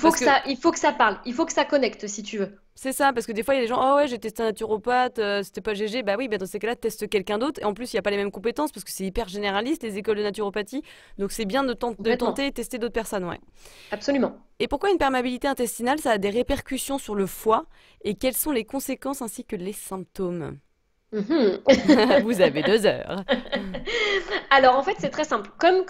Parce que Il faut que ça parle, il faut que ça connecte si tu veux. c'est ça, parce que des fois il y a des gens, oh ouais, j'ai testé un naturopathe, c'était pas GG, bah oui, bah dans ces cas-là, teste quelqu'un d'autre. Et en plus, il n'y a pas les mêmes compétences parce que c'est hyper généraliste, les écoles de naturopathie. Donc c'est bien de Complètement, tenter et tester d'autres personnes, ouais. absolument. Et pourquoi une perméabilité intestinale, ça a des répercussions sur le foie et quelles sont les conséquences ainsi que les symptômes? Mhm. Vous avez 2 heures. Alors en fait, c'est très simple. Comme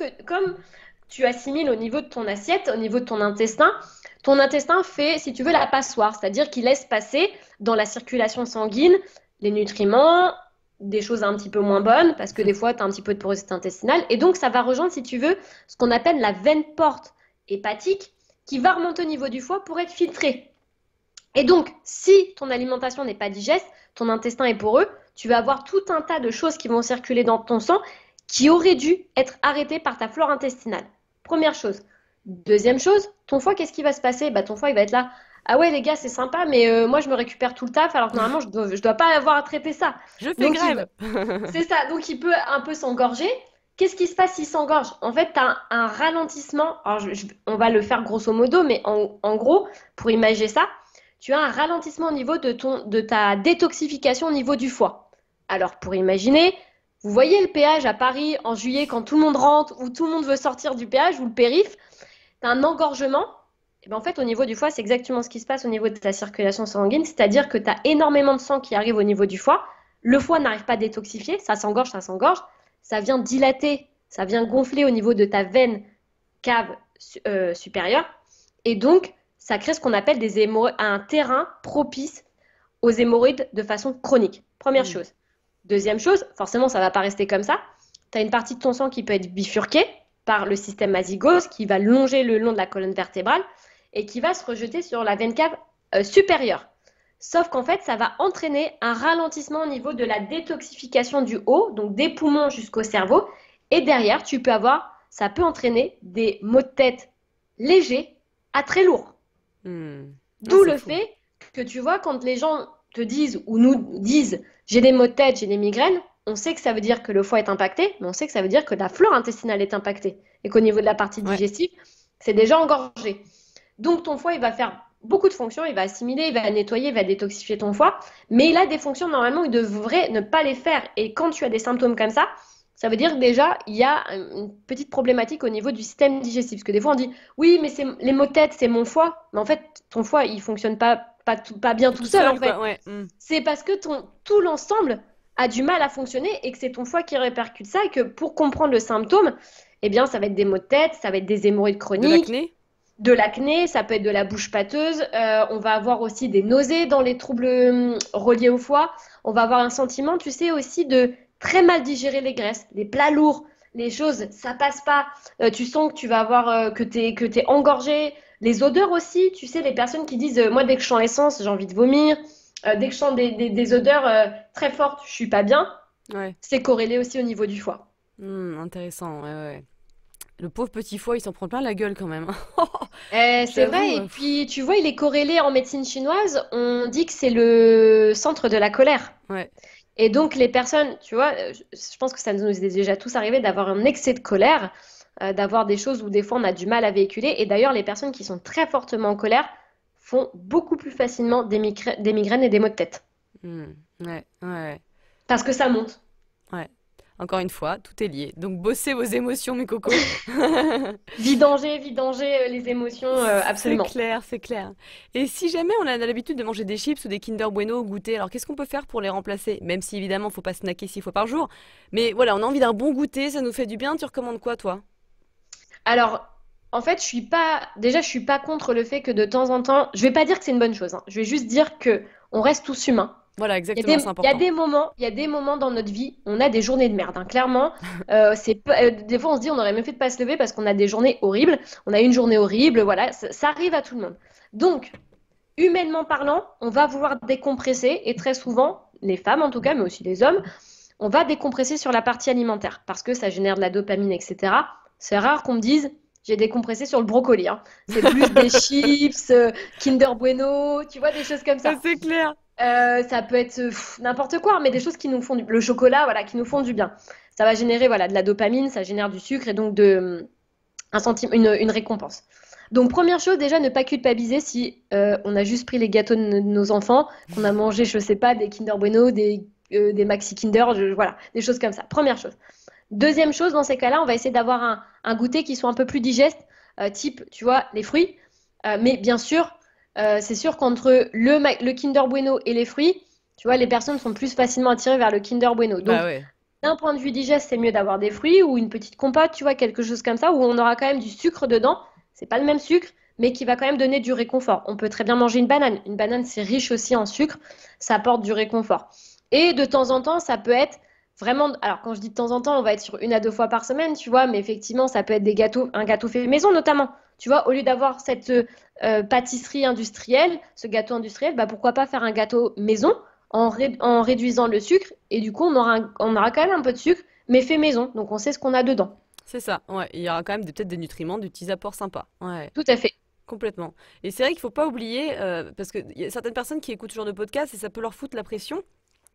tu assimiles au niveau de ton assiette, au niveau de ton intestin fait, si tu veux, la passoire, c'est-à-dire qu'il laisse passer dans la circulation sanguine les nutriments, des choses un petit peu moins bonnes, parce que des fois, tu as un petit peu de porosité intestinale, et donc ça va rejoindre, si tu veux, ce qu'on appelle la veine porte hépatique, qui va remonter au niveau du foie pour être filtrée. Et donc, si ton alimentation n'est pas digeste, ton intestin est poreux, tu vas avoir tout un tas de choses qui vont circuler dans ton sang qui auraient dû être arrêtées par ta flore intestinale. Première chose. Deuxième chose, ton foie, qu'est-ce qui va se passer? Bah, ton foie, il va être là. Ah ouais, les gars, c'est sympa, mais moi, je me récupère tout le taf, alors que normalement, je dois pas avoir à traiter ça. Je fais Donc, grève. c'est ça. Donc, il peut un peu s'engorger. Qu'est-ce qui se passe s'il s'engorge? En fait, tu as un ralentissement. Alors, on va le faire grosso modo, mais en gros, pour imaginer ça, tu as un ralentissement au niveau de ta détoxification au niveau du foie. Alors, pour imaginer, vous voyez le péage à Paris en juillet quand tout le monde rentre ou tout le monde veut sortir du péage ou le périph', tu as un engorgement. Et ben en fait, au niveau du foie, c'est exactement ce qui se passe au niveau de ta circulation sanguine, c'est-à-dire que tu as énormément de sang qui arrive au niveau du foie. Le foie n'arrive pas à détoxifier, ça s'engorge, ça vient dilater, ça vient gonfler au niveau de ta veine cave supérieure. Et donc, ça crée ce qu'on appelle un terrain propice aux hémorroïdes de façon chronique. Première Hmm. chose. Deuxième chose, forcément, ça ne va pas rester comme ça. Tu as une partie de ton sang qui peut être bifurquée par le système azygose qui va longer le long de la colonne vertébrale et qui va se rejeter sur la veine cave supérieure. Sauf qu'en fait, ça va entraîner un ralentissement au niveau de la détoxification du haut, donc des poumons jusqu'au cerveau. Et derrière, ça peut entraîner des maux de tête légers à très lourds. Hmm. Ah, D'où c'est le fou. fait que tu vois, quand les gens te disent ou nous disent j'ai des maux de tête, j'ai des migraines, on sait que ça veut dire que le foie est impacté, mais on sait que ça veut dire que la flore intestinale est impactée et qu'au niveau de la partie Ouais. digestive, c'est déjà engorgé. Donc ton foie, il va faire beaucoup de fonctions, il va assimiler, il va nettoyer, il va détoxifier ton foie, mais il a des fonctions normalement où il devrait ne pas les faire. Et quand tu as des symptômes comme ça, ça veut dire que déjà, il y a une petite problématique au niveau du système digestif. Parce que des fois, on dit, oui, mais c'est les maux de tête, c'est mon foie. Mais en fait, ton foie, il fonctionne pas bien Pas tout tout seul, en seul, fait. quoi. Ouais. C'est parce que tout l'ensemble a du mal à fonctionner et que c'est ton foie qui répercute ça et que pour comprendre le symptôme, eh bien, ça va être des maux de tête, ça va être des hémorroïdes De chroniques, l'acné? de l'acné, ça peut être de la bouche pâteuse. On va avoir aussi des nausées dans les troubles reliés au foie. On va avoir un sentiment, tu sais, aussi de très mal digérer les graisses, les plats lourds, les choses, ça passe pas. Tu sens que tu vas avoir que t'es engorgé. Les odeurs aussi, tu sais, les personnes qui disent moi dès que je sens l'essence, j'ai envie de vomir. Dès que je sens des odeurs très fortes, je suis pas bien. Ouais. C'est corrélé aussi au niveau du foie. Intéressant, ouais, ouais. Le pauvre petit foie, il s'en prend plein la gueule quand même. C'est vrai, J'avoue. et puis tu vois, il est corrélé en médecine chinoise, on dit que c'est le centre de la colère. Ouais. Et donc les personnes, tu vois, je pense que ça nous est déjà tous arrivé d'avoir un excès de colère, d'avoir des choses où des fois on a du mal à véhiculer. Et d'ailleurs, les personnes qui sont très fortement en colère font beaucoup plus facilement des migraines et des maux de tête. Hmm. Ouais, ouais, Parce que ça monte. ouais. Encore une fois, tout est lié. Donc bossez vos émotions, mes cocos. Vidanger les émotions, C'est absolument. clair, c'est clair. Et si jamais on a l'habitude de manger des chips ou des Kinder Bueno au goûter, alors qu'est-ce qu'on peut faire pour les remplacer? Même si évidemment, faut pas snacker 6 fois par jour. Mais voilà, on a envie d'un bon goûter, ça nous fait du bien. Tu recommandes quoi, toi? Alors, en fait, je suis pas contre le fait que de temps en temps, je vais pas dire que c'est une bonne chose, hein. Je vais juste dire que on reste tous humains. Voilà, exactement, c'est Il y a important. il y a des moments dans notre vie, on a des journées de merde, hein. Clairement, des fois on se dit on aurait mieux fait de pas se lever parce qu'on a des journées horribles. On a une journée horrible, voilà, ça arrive à tout le monde. Donc, humainement parlant, on va vouloir décompresser et très souvent, les femmes en tout cas, mais aussi les hommes, on va décompresser sur la partie alimentaire parce que ça génère de la dopamine, etc. C'est rare qu'on me dise j'ai décompressé sur le brocoli, hein. C'est plus des chips, Kinder Bueno, tu vois, des choses comme ça. C'est clair. Ça peut être n'importe quoi, mais des choses qui nous font le chocolat, voilà, qui nous font du bien. Ça va générer voilà de la dopamine, ça génère du sucre et donc une récompense. Donc première chose déjà ne pas culpabiliser si on a juste pris les gâteaux de nos enfants, qu'on a mangé je sais pas des Kinder Bueno, des Maxi Kinder, voilà, des choses comme ça. Première chose. Deuxième chose dans ces cas-là, on va essayer d'avoir un goûter qui soit un peu plus digeste, type tu vois les fruits. Mais bien sûr, c'est sûr qu'entre le Kinder Bueno et les fruits, tu vois, les personnes sont plus facilement attirées vers le Kinder Bueno. Bah Donc, ouais. d'un point de vue digeste, c'est mieux d'avoir des fruits ou une petite compote, tu vois, quelque chose comme ça, où on aura quand même du sucre dedans. C'est pas le même sucre, mais qui va quand même donner du réconfort. On peut très bien manger une banane. Une banane, c'est riche aussi en sucre, ça apporte du réconfort. Et de temps en temps, ça peut être vraiment. Alors, quand je dis de temps en temps, on va être sur une à deux fois par semaine, tu vois, mais effectivement, ça peut être des gâteaux, un gâteau fait maison notamment. Tu vois, au lieu d'avoir cette pâtisserie industrielle, ce gâteau industriel, bah, pourquoi pas faire un gâteau maison en réduisant le sucre et du coup on aura quand même un peu de sucre mais fait maison donc on sait ce qu'on a dedans. C'est ça. Ouais, il y aura quand même peut-être des nutriments, des petits apports sympas. Ouais. Tout à fait. Complètement. Et c'est vrai qu'il faut pas oublier, parce qu'il y a certaines personnes qui écoutent ce genre de podcast et ça peut leur foutre la pression.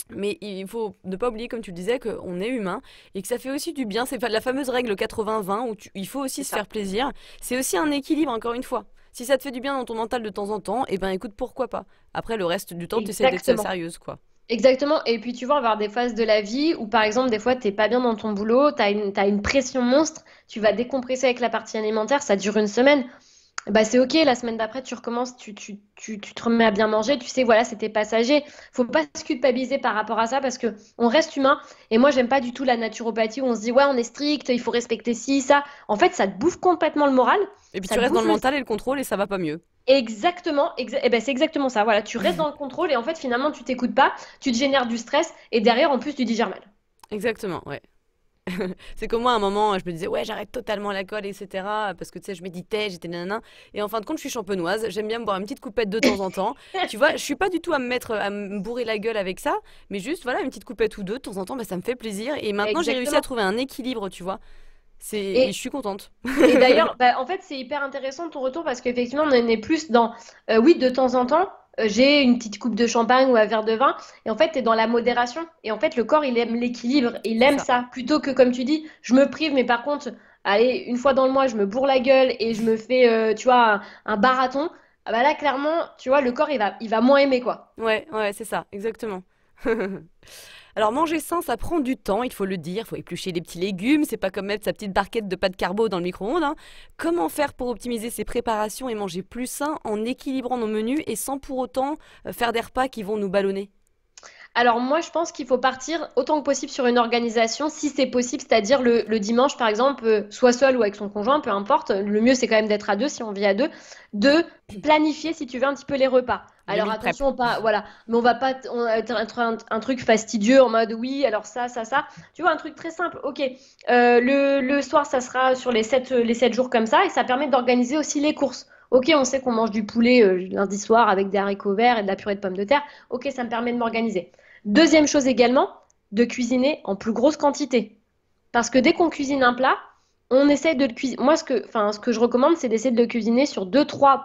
Mais il faut ne pas oublier, comme tu le disais, qu'on est humain et que ça fait aussi du bien. C'est la fameuse règle 80-20 où il faut aussi C'est se ça. faire plaisir. C'est aussi un équilibre, encore une fois. Si ça te fait du bien dans ton mental de temps en temps, eh ben écoute, pourquoi pas. Après, le reste du temps, tu essaies d'être Exactement. sérieuse, quoi. Exactement. Et puis tu vas avoir des phases de la vie où par exemple des fois t'es pas bien dans ton boulot, t'as une pression monstre, tu vas décompresser avec la partie alimentaire, ça dure une semaine. Bah c'est ok, la semaine d'après tu recommences, tu te remets à bien manger, tu sais voilà c'était passager. Faut pas se culpabiliser par rapport à ça parce que on reste humain. Et moi j'aime pas du tout la naturopathie où on se dit ouais on est strict, il faut respecter ci, ça. En fait ça te bouffe complètement le moral, Et puis ça tu te restes dans bouffe le le. mental et le contrôle et ça va pas mieux. Exactement, eh ben c'est exactement ça. Voilà, tu restes dans le contrôle et en fait finalement tu t'écoutes pas, tu te génères du stress et derrière en plus tu digères mal. Exactement, ouais. C'est comme moi, à un moment, je me disais, ouais, j'arrête totalement l'alcool, etc. Parce que tu sais, je méditais, j'étais nanana. Et en fin de compte, je suis champenoise. J'aime bien me boire une petite coupette de temps en temps. Tu vois, je suis pas du tout à me bourrer la gueule avec ça. Mais juste, voilà, une petite coupette ou deux, de temps en temps, bah, ça me fait plaisir. Et maintenant, j'ai réussi à Exactement. trouver un équilibre, tu vois. Et je Et, suis contente. et d'ailleurs, bah, en fait, c'est hyper intéressant ton retour parce qu'effectivement, on en est plus dans, oui, de temps en temps, j'ai une petite coupe de champagne ou un verre de vin, et en fait, tu es dans la modération. Et en fait, le corps, il aime l'équilibre, il C'est aime ça. ça, plutôt que, comme tu dis, je me prive, mais par contre, allez, une fois dans le mois, je me bourre la gueule et je me fais, tu vois, un marathon. Ah bah là, clairement, tu vois, le corps, il va moins aimer, quoi. Ouais, ouais, c'est ça, exactement. Alors manger sain, ça prend du temps, il faut le dire, il faut éplucher les petits légumes, c'est pas comme mettre sa petite barquette de pâte carbo dans le micro-ondes, hein. Comment faire pour optimiser ses préparations et manger plus sain en équilibrant nos menus et sans pour autant faire des repas qui vont nous ballonner? Alors moi, je pense qu'il faut partir autant que possible sur une organisation, si c'est possible, c'est-à-dire le dimanche, par exemple, soit seul ou avec son conjoint, peu importe. Le mieux, c'est quand même d'être à deux si on vit à deux, de planifier, si tu veux, un petit peu les repas. Le Alors meal prep. attention, pas, voilà, mais on va pas être un truc fastidieux en mode oui, alors ça. Tu vois, un truc très simple. Ok, le soir, ça sera sur les sept jours comme ça, et ça permet d'organiser aussi les courses. Ok, on sait qu'on mange du poulet lundi soir avec des haricots verts et de la purée de pommes de terre. Ok, ça me permet de m'organiser. Deuxième chose également, de cuisiner en plus grosse quantité. Parce que dès qu'on cuisine un plat, on essaye de le cuisiner. Moi, ce que je recommande, c'est d'essayer de le cuisiner pour deux, trois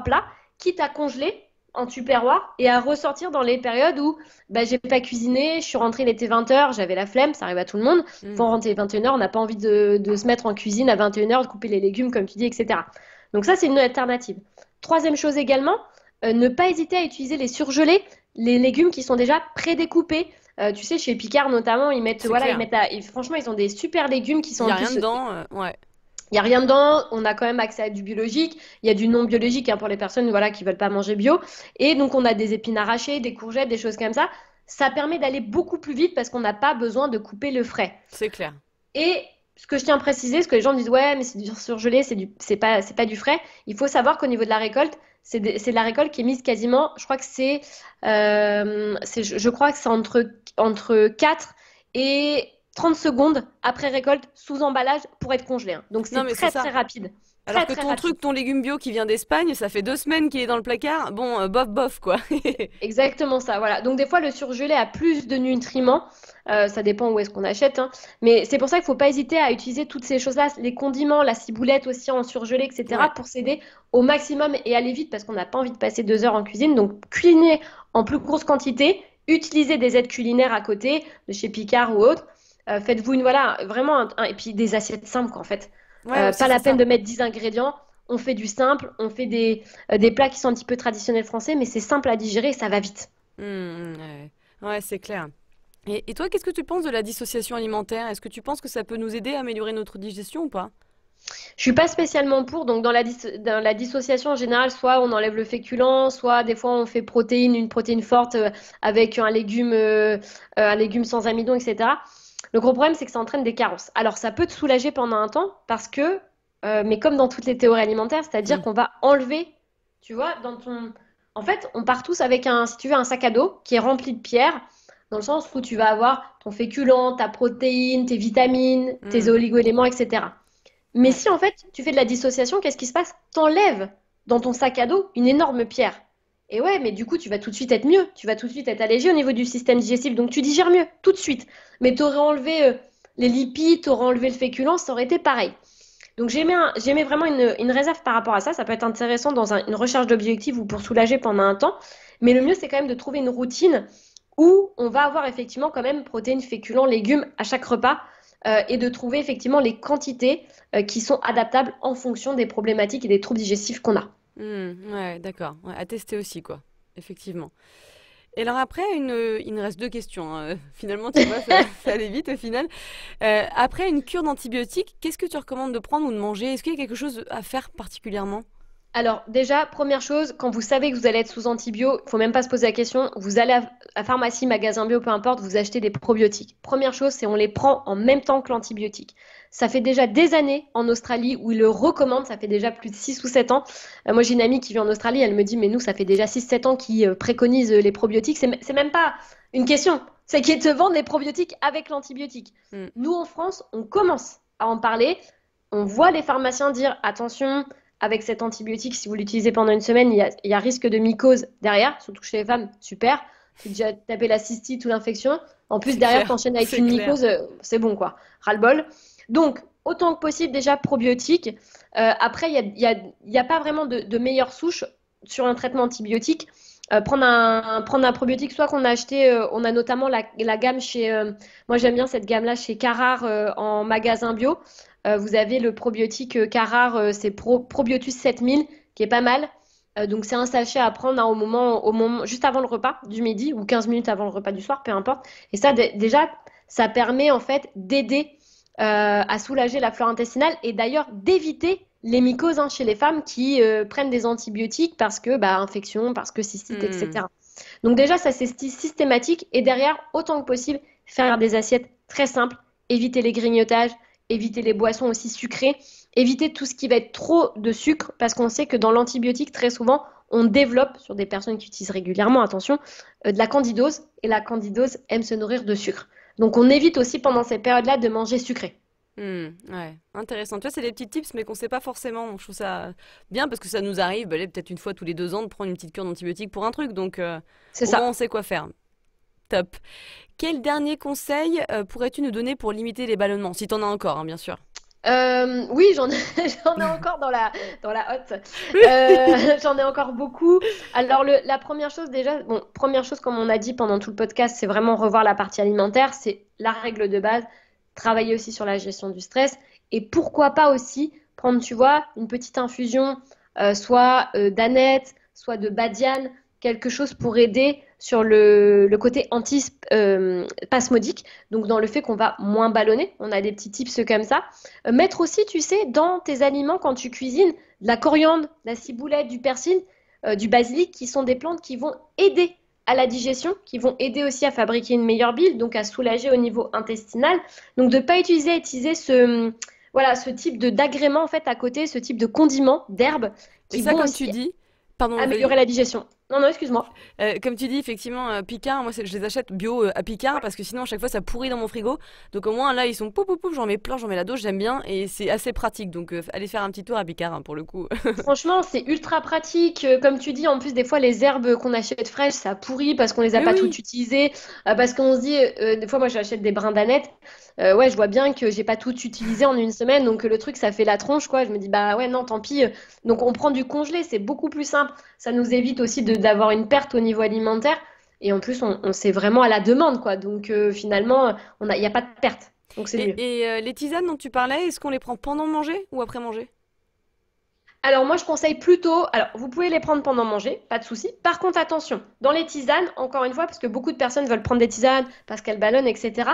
plats, quitte à congeler en tupperware et à ressortir dans les périodes où bah, j'ai pas cuisiné, je suis rentrée, il était 20h, j'avais la flemme, ça arrive à tout le monde. Mm. Quand on rentre à 21h, on n'a pas envie de se mettre en cuisine à 21h, de couper les légumes, comme tu dis, etc. Donc ça, c'est une alternative. Troisième chose également, ne pas hésiter à utiliser les surgelés, les légumes qui sont déjà prédécoupés. Tu sais, chez Picard notamment, ils mettent, C'est voilà, clair. franchement, ils ont des super légumes qui sont Il y en a rien plus, dedans, ouais. il n'y a rien dedans, on a quand même accès à du biologique, il y a du non biologique hein, pour les personnes voilà, qui veulent pas manger bio. Et donc, on a des épines arrachées, des courgettes, des choses comme ça. Ça permet d'aller beaucoup plus vite parce qu'on n'a pas besoin de couper le frais. C'est clair. Et ce que je tiens à préciser, ce que les gens disent, ouais, mais c'est du surgelé, c'est pas du frais. Il faut savoir qu'au niveau de la récolte, c'est de la récolte qui est mise quasiment, je crois que je crois que c'est entre 4 et 30 secondes après récolte sous emballage pour être congelé, hein. Donc Non c'est mais c'est très très ça. rapide. Alors Très que très ton rapide. truc, ton légume bio qui vient d'Espagne, ça fait 2 semaines qu'il est dans le placard. Bon, bof bof quoi. Exactement ça, voilà. Donc des fois, le surgelé a plus de nutriments. Ça dépend où est-ce qu'on achète, hein. Mais c'est pour ça qu'il ne faut pas hésiter à utiliser toutes ces choses-là, les condiments, la ciboulette aussi en surgelé, Ouais. etc. pour s'aider au maximum et aller vite parce qu'on n'a pas envie de passer 2 heures en cuisine. Donc cuisiner en plus grosse quantité, utiliser des aides culinaires à côté, de chez Picard ou autre. Faites-vous voilà, vraiment, et puis des assiettes simples, quoi, en fait. Ouais aussi Pas la c'est peine ça. de mettre 10 ingrédients. On fait du simple, on fait des plats qui sont un petit peu traditionnels français, mais c'est simple à digérer et ça va vite. Ouais, ouais, c'est clair. Et toi, qu'est-ce que tu penses de la dissociation alimentaire? Est-ce que tu penses que ça peut nous aider à améliorer notre digestion ou pas? Je suis pas spécialement pour, donc dans la dissociation en général, soit on enlève le féculent, soit des fois on fait une protéine forte avec un légume sans amidon, etc. Le gros problème, c'est que ça entraîne des carences. Alors ça peut te soulager pendant un temps parce que, mais comme dans toutes les théories alimentaires, c'est-à-dire Hmm. qu'on va enlever, tu vois, en fait, on part tous avec si tu veux, un sac à dos qui est rempli de pierres, dans le sens où tu vas avoir ton féculent, ta protéine, tes vitamines, tes Hmm. oligoéléments, etc. Mais Ouais. si en fait tu fais de la dissociation, qu'est-ce qui se passe? T'enlèves dans ton sac à dos une énorme pierre. Et ouais, mais du coup, tu vas tout de suite être mieux, tu vas tout de suite être allégé au niveau du système digestif, donc tu digères mieux, tout de suite. Mais t'aurais enlevé les lipides, t'aurais enlevé le féculent, ça aurait été pareil. Donc j'aimais vraiment une réserve par rapport à ça. Ça peut être intéressant dans une recherche d'objectifs ou pour soulager pendant un temps. Mais le mieux, c'est quand même de trouver une routine où on va avoir effectivement quand même protéines, féculents, légumes à chaque repas et de trouver effectivement les quantités qui sont adaptables en fonction des problématiques et des troubles digestifs qu'on a. Ouais, d'accord. Ouais, à tester aussi, quoi. Effectivement. Et alors après, il nous reste deux questions, hein. Finalement, tu vois, ça allait vite au final. Après une cure d'antibiotiques, qu'est-ce que tu recommandes de prendre ou de manger? Est-ce qu'il y a quelque chose à faire particulièrement? Alors déjà, première chose, quand vous savez que vous allez être sous antibio, il faut même pas se poser la question, vous allez à pharmacie, magasin bio, peu importe, vous achetez des probiotiques. Première chose, c'est on les prend en même temps que l'antibiotique. Ça fait déjà des années en Australie où ils le recommandent, ça fait déjà plus de 6 ou 7 ans. Moi j'ai une amie qui vit en Australie, elle me dit, mais nous ça fait déjà 6 7 ans qu'ils préconisent les probiotiques. C'est même pas une question, c'est qu'ils te vendent les probiotiques avec l'antibiotique. Hmm. Nous en France, on commence à en parler, on voit les pharmaciens dire, attention, avec cet antibiotique, si vous l'utilisez pendant une semaine, il y a risque de mycose derrière, surtout chez les femmes, super. Tu déjà tapé la cystite ou l'infection. En plus, C'est derrière, tu clair, enchaînes avec c'est une clair. mycose, c'est bon, quoi. Ras-le-bol. Donc, autant que possible, déjà probiotiques. Après, il y a pas vraiment de meilleure souche sur un traitement antibiotique. Prendre un probiotique, soit qu'on a acheté, on a notamment la gamme moi j'aime bien cette gamme-là chez Carrare en magasin bio. Vous avez le probiotique Carrare, c'est Probiotus 7000, qui est pas mal. Donc c'est un sachet à prendre hein, au moment, juste avant le repas du midi ou 15 minutes avant le repas du soir, peu importe. Et ça, déjà, ça permet en fait d'aider à soulager la flore intestinale et d'ailleurs d'éviter les mycoses hein, chez les femmes qui prennent des antibiotiques parce que bah, infection, parce que cystite, Hmm. etc. Donc déjà, ça c'est systématique et derrière, autant que possible, faire des assiettes très simples, éviter les grignotages, éviter les boissons aussi sucrées, éviter tout ce qui va être trop de sucre parce qu'on sait que dans l'antibiotique, très souvent, on développe, sur des personnes qui utilisent régulièrement, attention, de la candidose et la candidose aime se nourrir de sucre. Donc on évite aussi pendant ces périodes-là de manger sucré. Ouais, intéressant. Tu vois, c'est des petits tips, mais qu'on sait pas forcément. Donc, je trouve ça bien parce que ça nous arrive, bah, allez, peut-être une fois tous les 2 ans, de prendre une petite cure d'antibiotiques pour un truc. Donc, C'est au moins, on ça. sai quoi faire. Top. Quel dernier conseil pourrais-tu nous donner pour limiter les ballonnements? Si t'en as encore, hein, bien sûr. Oui, j'en ai, j'en ai encore dans la hotte. J'en ai encore beaucoup. Alors, la première chose, déjà, bon, première chose, comme on a dit pendant tout le podcast, c'est vraiment revoir la partie alimentaire. C'est la règle de base. Travailler aussi sur la gestion du stress. Et pourquoi pas aussi prendre, tu vois, une petite infusion, soit d'aneth, soit de badiane, quelque chose pour aider sur le côté anti-spasmodique. Donc, dans le fait qu'on va moins ballonner. On a des petits tips comme ça. Mettre aussi, tu sais, dans tes aliments quand tu cuisines, de la coriandre, de la ciboulette, du persil, du basilic, qui sont des plantes qui vont aider à la digestion, qui vont aider aussi à fabriquer une meilleure bile, donc à soulager au niveau intestinal. Donc de ne pas utiliser voilà, ce type d'agrément en fait à côté, ce type de condiments, d'herbes, Et qui ça, vont comme tu aussi dis, pardon, vas-y. améliorer la digestion. Non, non, excuse-moi. Comme tu dis, effectivement, Picard, moi je les achète bio à Picard parce que sinon à chaque fois ça pourrit dans mon frigo. Donc au moins là ils sont pouf pouf pouf, j'en mets plein, j'en mets la dose, j'aime bien et c'est assez pratique. Donc allez faire un petit tour à Picard hein, pour le coup. Franchement, c'est ultra pratique. Comme tu dis, en plus, des fois, les herbes qu'on achète fraîches, ça pourrit parce qu'on les a Mais pas oui, toutes utilisées. Parce qu'on se dit, des fois, moi, j'achète des brins d'aneth. Ouais, je vois bien que j'ai pas tout utilisé en une semaine. Donc, le truc, ça fait la tronche, quoi. Je me dis, bah ouais, non, tant pis. Donc, on prend du congelé. C'est beaucoup plus simple. Ça nous évite aussi d'avoir une perte au niveau alimentaire. Et en plus, on sait vraiment à la demande, quoi. Donc, finalement, il n'y a pas de perte. Donc, c'est le mieux. et les tisanes dont tu parlais, est-ce qu'on les prend pendant manger ou après manger? Alors moi je conseille plutôt, alors vous pouvez les prendre pendant manger, pas de souci. Par contre attention, dans les tisanes, encore une fois, parce que beaucoup de personnes veulent prendre des tisanes parce qu'elles ballonnent, etc.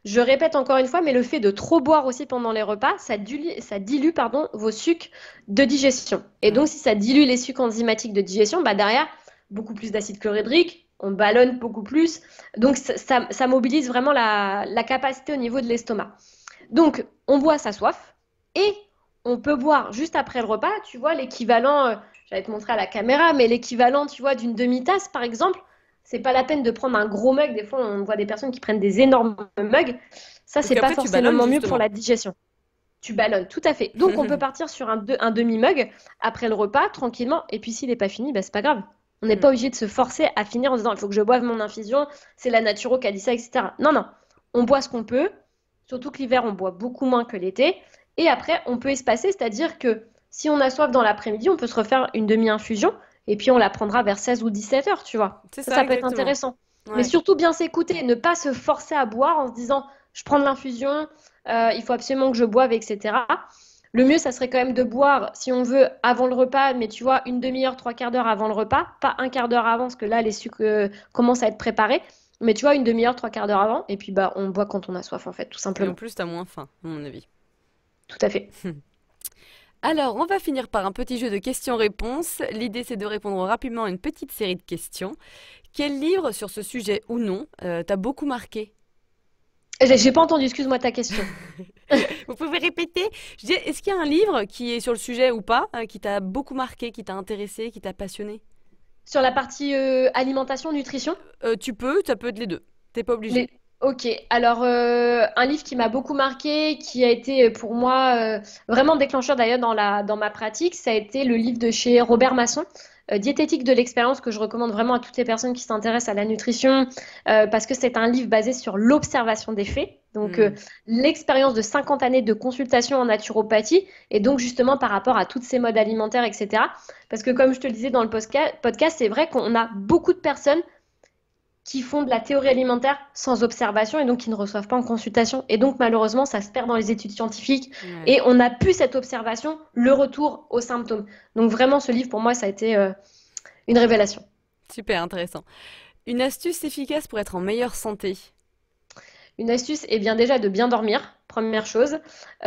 Je répète encore une fois, mais le fait de trop boire aussi pendant les repas, ça dilue pardon, vos sucs de digestion. Et Ah. donc si ça dilue les sucs enzymatiques de digestion, bah derrière, beaucoup plus d'acide chlorhydrique, on ballonne beaucoup plus. Donc ça mobilise vraiment la capacité au niveau de l'estomac. Donc on boit sa soif et on peut boire juste après le repas, tu vois, l'équivalent, j'allais te montrer à la caméra, mais l'équivalent, tu vois, d'une demi-tasse, par exemple. C'est pas la peine de prendre un gros mug. Des fois, on voit des personnes qui prennent des énormes mugs. Ça, Parce c'est pas qu'après tu ballonnes forcément mieux pour justement. la digestion. Tu ballonnes, tout à fait. Donc, on peut partir sur un demi-mug après le repas, tranquillement. Et puis, s'il n'est pas fini, bah, c'est pas grave. On n'est Hmm. pas obligé de se forcer à finir en se disant, il faut que je boive mon infusion, c'est la naturo qui a dit ça, etc. Non, non. On boit ce qu'on peut. Surtout que l'hiver, on boit beaucoup moins que l'été. Et après, on peut espacer, c'est-à-dire que si on a soif dans l'après-midi, on peut se refaire une demi-infusion. Et puis, on la prendra vers 16 ou 17 heures, tu vois. C'est Ça, ça ça peut être exactement. intéressant. Mais Ouais. surtout, bien s'écouter, ne pas se forcer à boire en se disant, je prends de l'infusion, il faut absolument que je boive, etc. Le mieux, ça serait quand même de boire, si on veut, avant le repas, mais tu vois, une demi-heure, trois quarts d'heure avant le repas, pas un quart d'heure avant, parce que là, les sucres commencent à être préparés. Mais tu vois, une demi-heure, trois quarts d'heure avant, et puis bah, on boit quand on a soif, en fait, tout Et en simplement. plus t'as moins faim, à mon avis. Tout à fait. Alors, on va finir par un petit jeu de questions-réponses. L'idée, c'est de répondre rapidement à une petite série de questions. Quel livre, sur ce sujet ou non, t'a beaucoup marqué? J'ai pas entendu, excuse-moi ta question. Vous pouvez répéter? Je dis, est-ce qu'il y a un livre qui est sur le sujet ou pas, qui t'a beaucoup marqué, qui t'a intéressé, qui t'a passionné? Sur la partie alimentation, nutrition, Tu peux, ça peut être les deux. T'es pas obligé. les... Ok, alors un livre qui m'a beaucoup marqué, qui a été pour moi vraiment déclencheur d'ailleurs dans ma pratique, ça a été le livre de chez Robert Masson, Diététique de l'expérience, que je recommande vraiment à toutes les personnes qui s'intéressent à la nutrition, parce que c'est un livre basé sur l'observation des faits, donc Hmm. l'expérience de 50 années de consultation en naturopathie, et donc justement par rapport à tous ces modes alimentaires, etc. Parce que comme je te le disais dans le podcast, c'est vrai qu'on a beaucoup de personnes qui font de la théorie alimentaire sans observation et donc qui ne reçoivent pas en consultation. Et donc, malheureusement, ça se perd dans les études scientifiques Ouais. et on n'a plus cette observation, le retour aux symptômes. Donc, vraiment, ce livre, pour moi, ça a été une révélation. Super intéressant. Une astuce efficace pour être en meilleure santé. Une astuce est bien déjà de bien dormir, première chose.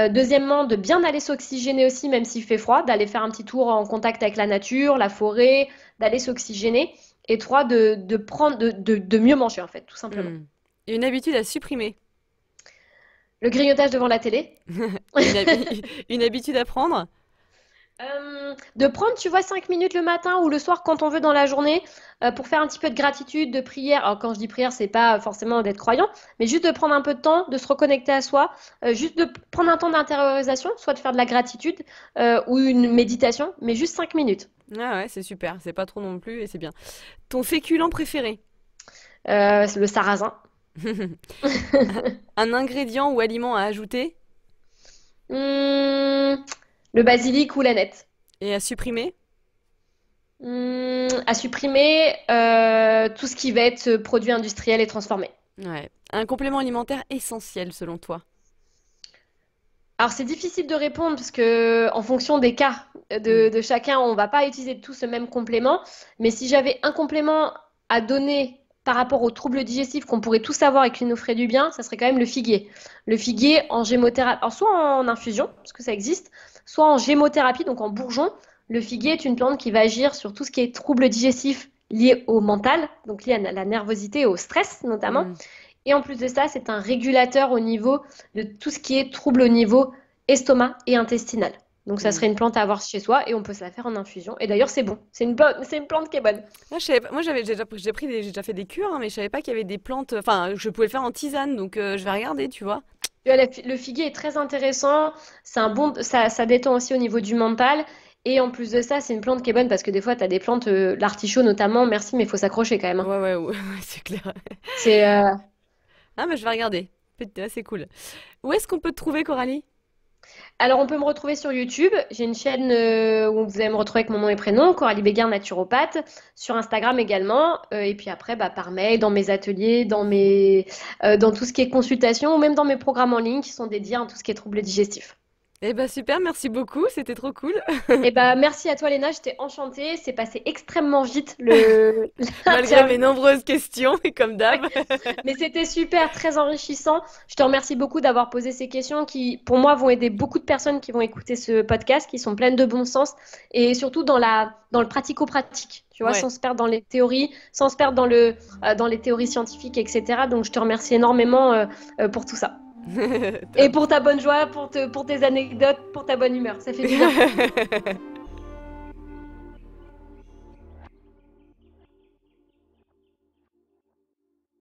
Deuxièmement, de bien aller s'oxygéner aussi, même s'il fait froid, d'aller faire un petit tour en contact avec la nature, la forêt, d'aller s'oxygéner. Et trois, de mieux manger, en fait, tout simplement. Hmm. Une habitude à supprimer. Le grignotage devant la télé. Une habitude à prendre. De prendre, tu vois, 5 minutes le matin ou le soir quand on veut dans la journée pour faire un petit peu de gratitude, de prière. Alors quand je dis prière, c'est pas forcément d'être croyant, mais juste de prendre un peu de temps, de se reconnecter à soi, juste de prendre un temps d'intériorisation, soit de faire de la gratitude ou une méditation, mais juste 5 minutes. Ah ouais, c'est super. C'est pas trop non plus et c'est bien. Ton féculent préféré. C'est le sarrasin. Un ingrédient ou aliment à ajouter Hum, le basilic ou l'aneth. et à supprimer. À supprimer tout ce qui va être produit industriel et transformé. Ouais. Un complément alimentaire essentiel selon toi. Alors c'est difficile de répondre parce que en fonction des cas Hmm. de chacun, on va pas utiliser tous ce même complément. Mais si j'avais un complément à donner par rapport aux troubles digestifs qu'on pourrait tous avoir et qui nous ferait du bien, ça serait quand même le figuier. Le figuier en gémothérapie, alors soit en infusion, parce que ça existe, soit en gémothérapie, donc en bourgeon. Le figuier est une plante qui va agir sur tout ce qui est troubles digestifs liés au mental, donc liés à la nervosité et au stress notamment. Hmm. Et en plus de ça, c'est un régulateur au niveau de tout ce qui est trouble au niveau estomac et intestinal. Donc ça Hmm. serait une plante à avoir chez soi et on peut se la faire en infusion. Et d'ailleurs, c'est bon. C'est une plante qui est bonne. Ah, je savais pas- Moi, j'ai déjà fait des cures, hein, mais je savais pas qu'il y avait des plantes. Enfin, je pouvais le faire en tisane, donc je vais regarder, tu vois. Le figuier est très intéressant. C'est un bon, ça détend aussi au niveau du mental. Et en plus de ça, c'est une plante qui est bonne parce que des fois, tu as des plantes, l'artichaut notamment, merci, mais il faut s'accrocher quand même, hein. Ouais, ouais, ouais, c'est clair. C'est, Ah, bah, je vais regarder. C'est cool. Où est-ce qu'on peut te trouver, Coralie? Alors, on peut me retrouver sur YouTube. J'ai une chaîne où vous allez me retrouver avec mon nom et prénom, Coralie Béguin, naturopathe. Sur Instagram également. Et puis après, bah, par mail, dans mes ateliers, dans tout ce qui est consultation, ou même dans mes programmes en ligne qui sont dédiés à tout ce qui est troubles digestifs. Eh bah, super, merci beaucoup, c'était trop cool. Et bah, merci à toi, Léna. J'étais enchantée. C'est passé extrêmement vite Malgré mes l'interview. nombreuses questions, et comme d'hab. Mais c'était super, très enrichissant. Je te remercie beaucoup d'avoir posé ces questions qui, pour moi, vont aider beaucoup de personnes qui vont écouter ce podcast, qui sont pleines de bon sens et surtout dans le pratico-pratique, tu vois, Ouais. sans se perdre dans les théories, sans se perdre dans les théories scientifiques, etc. Donc, je te remercie énormément pour tout ça. Et Top. pour ta bonne joie, pour tes anecdotes, pour ta bonne humeur. Ça fait du bien.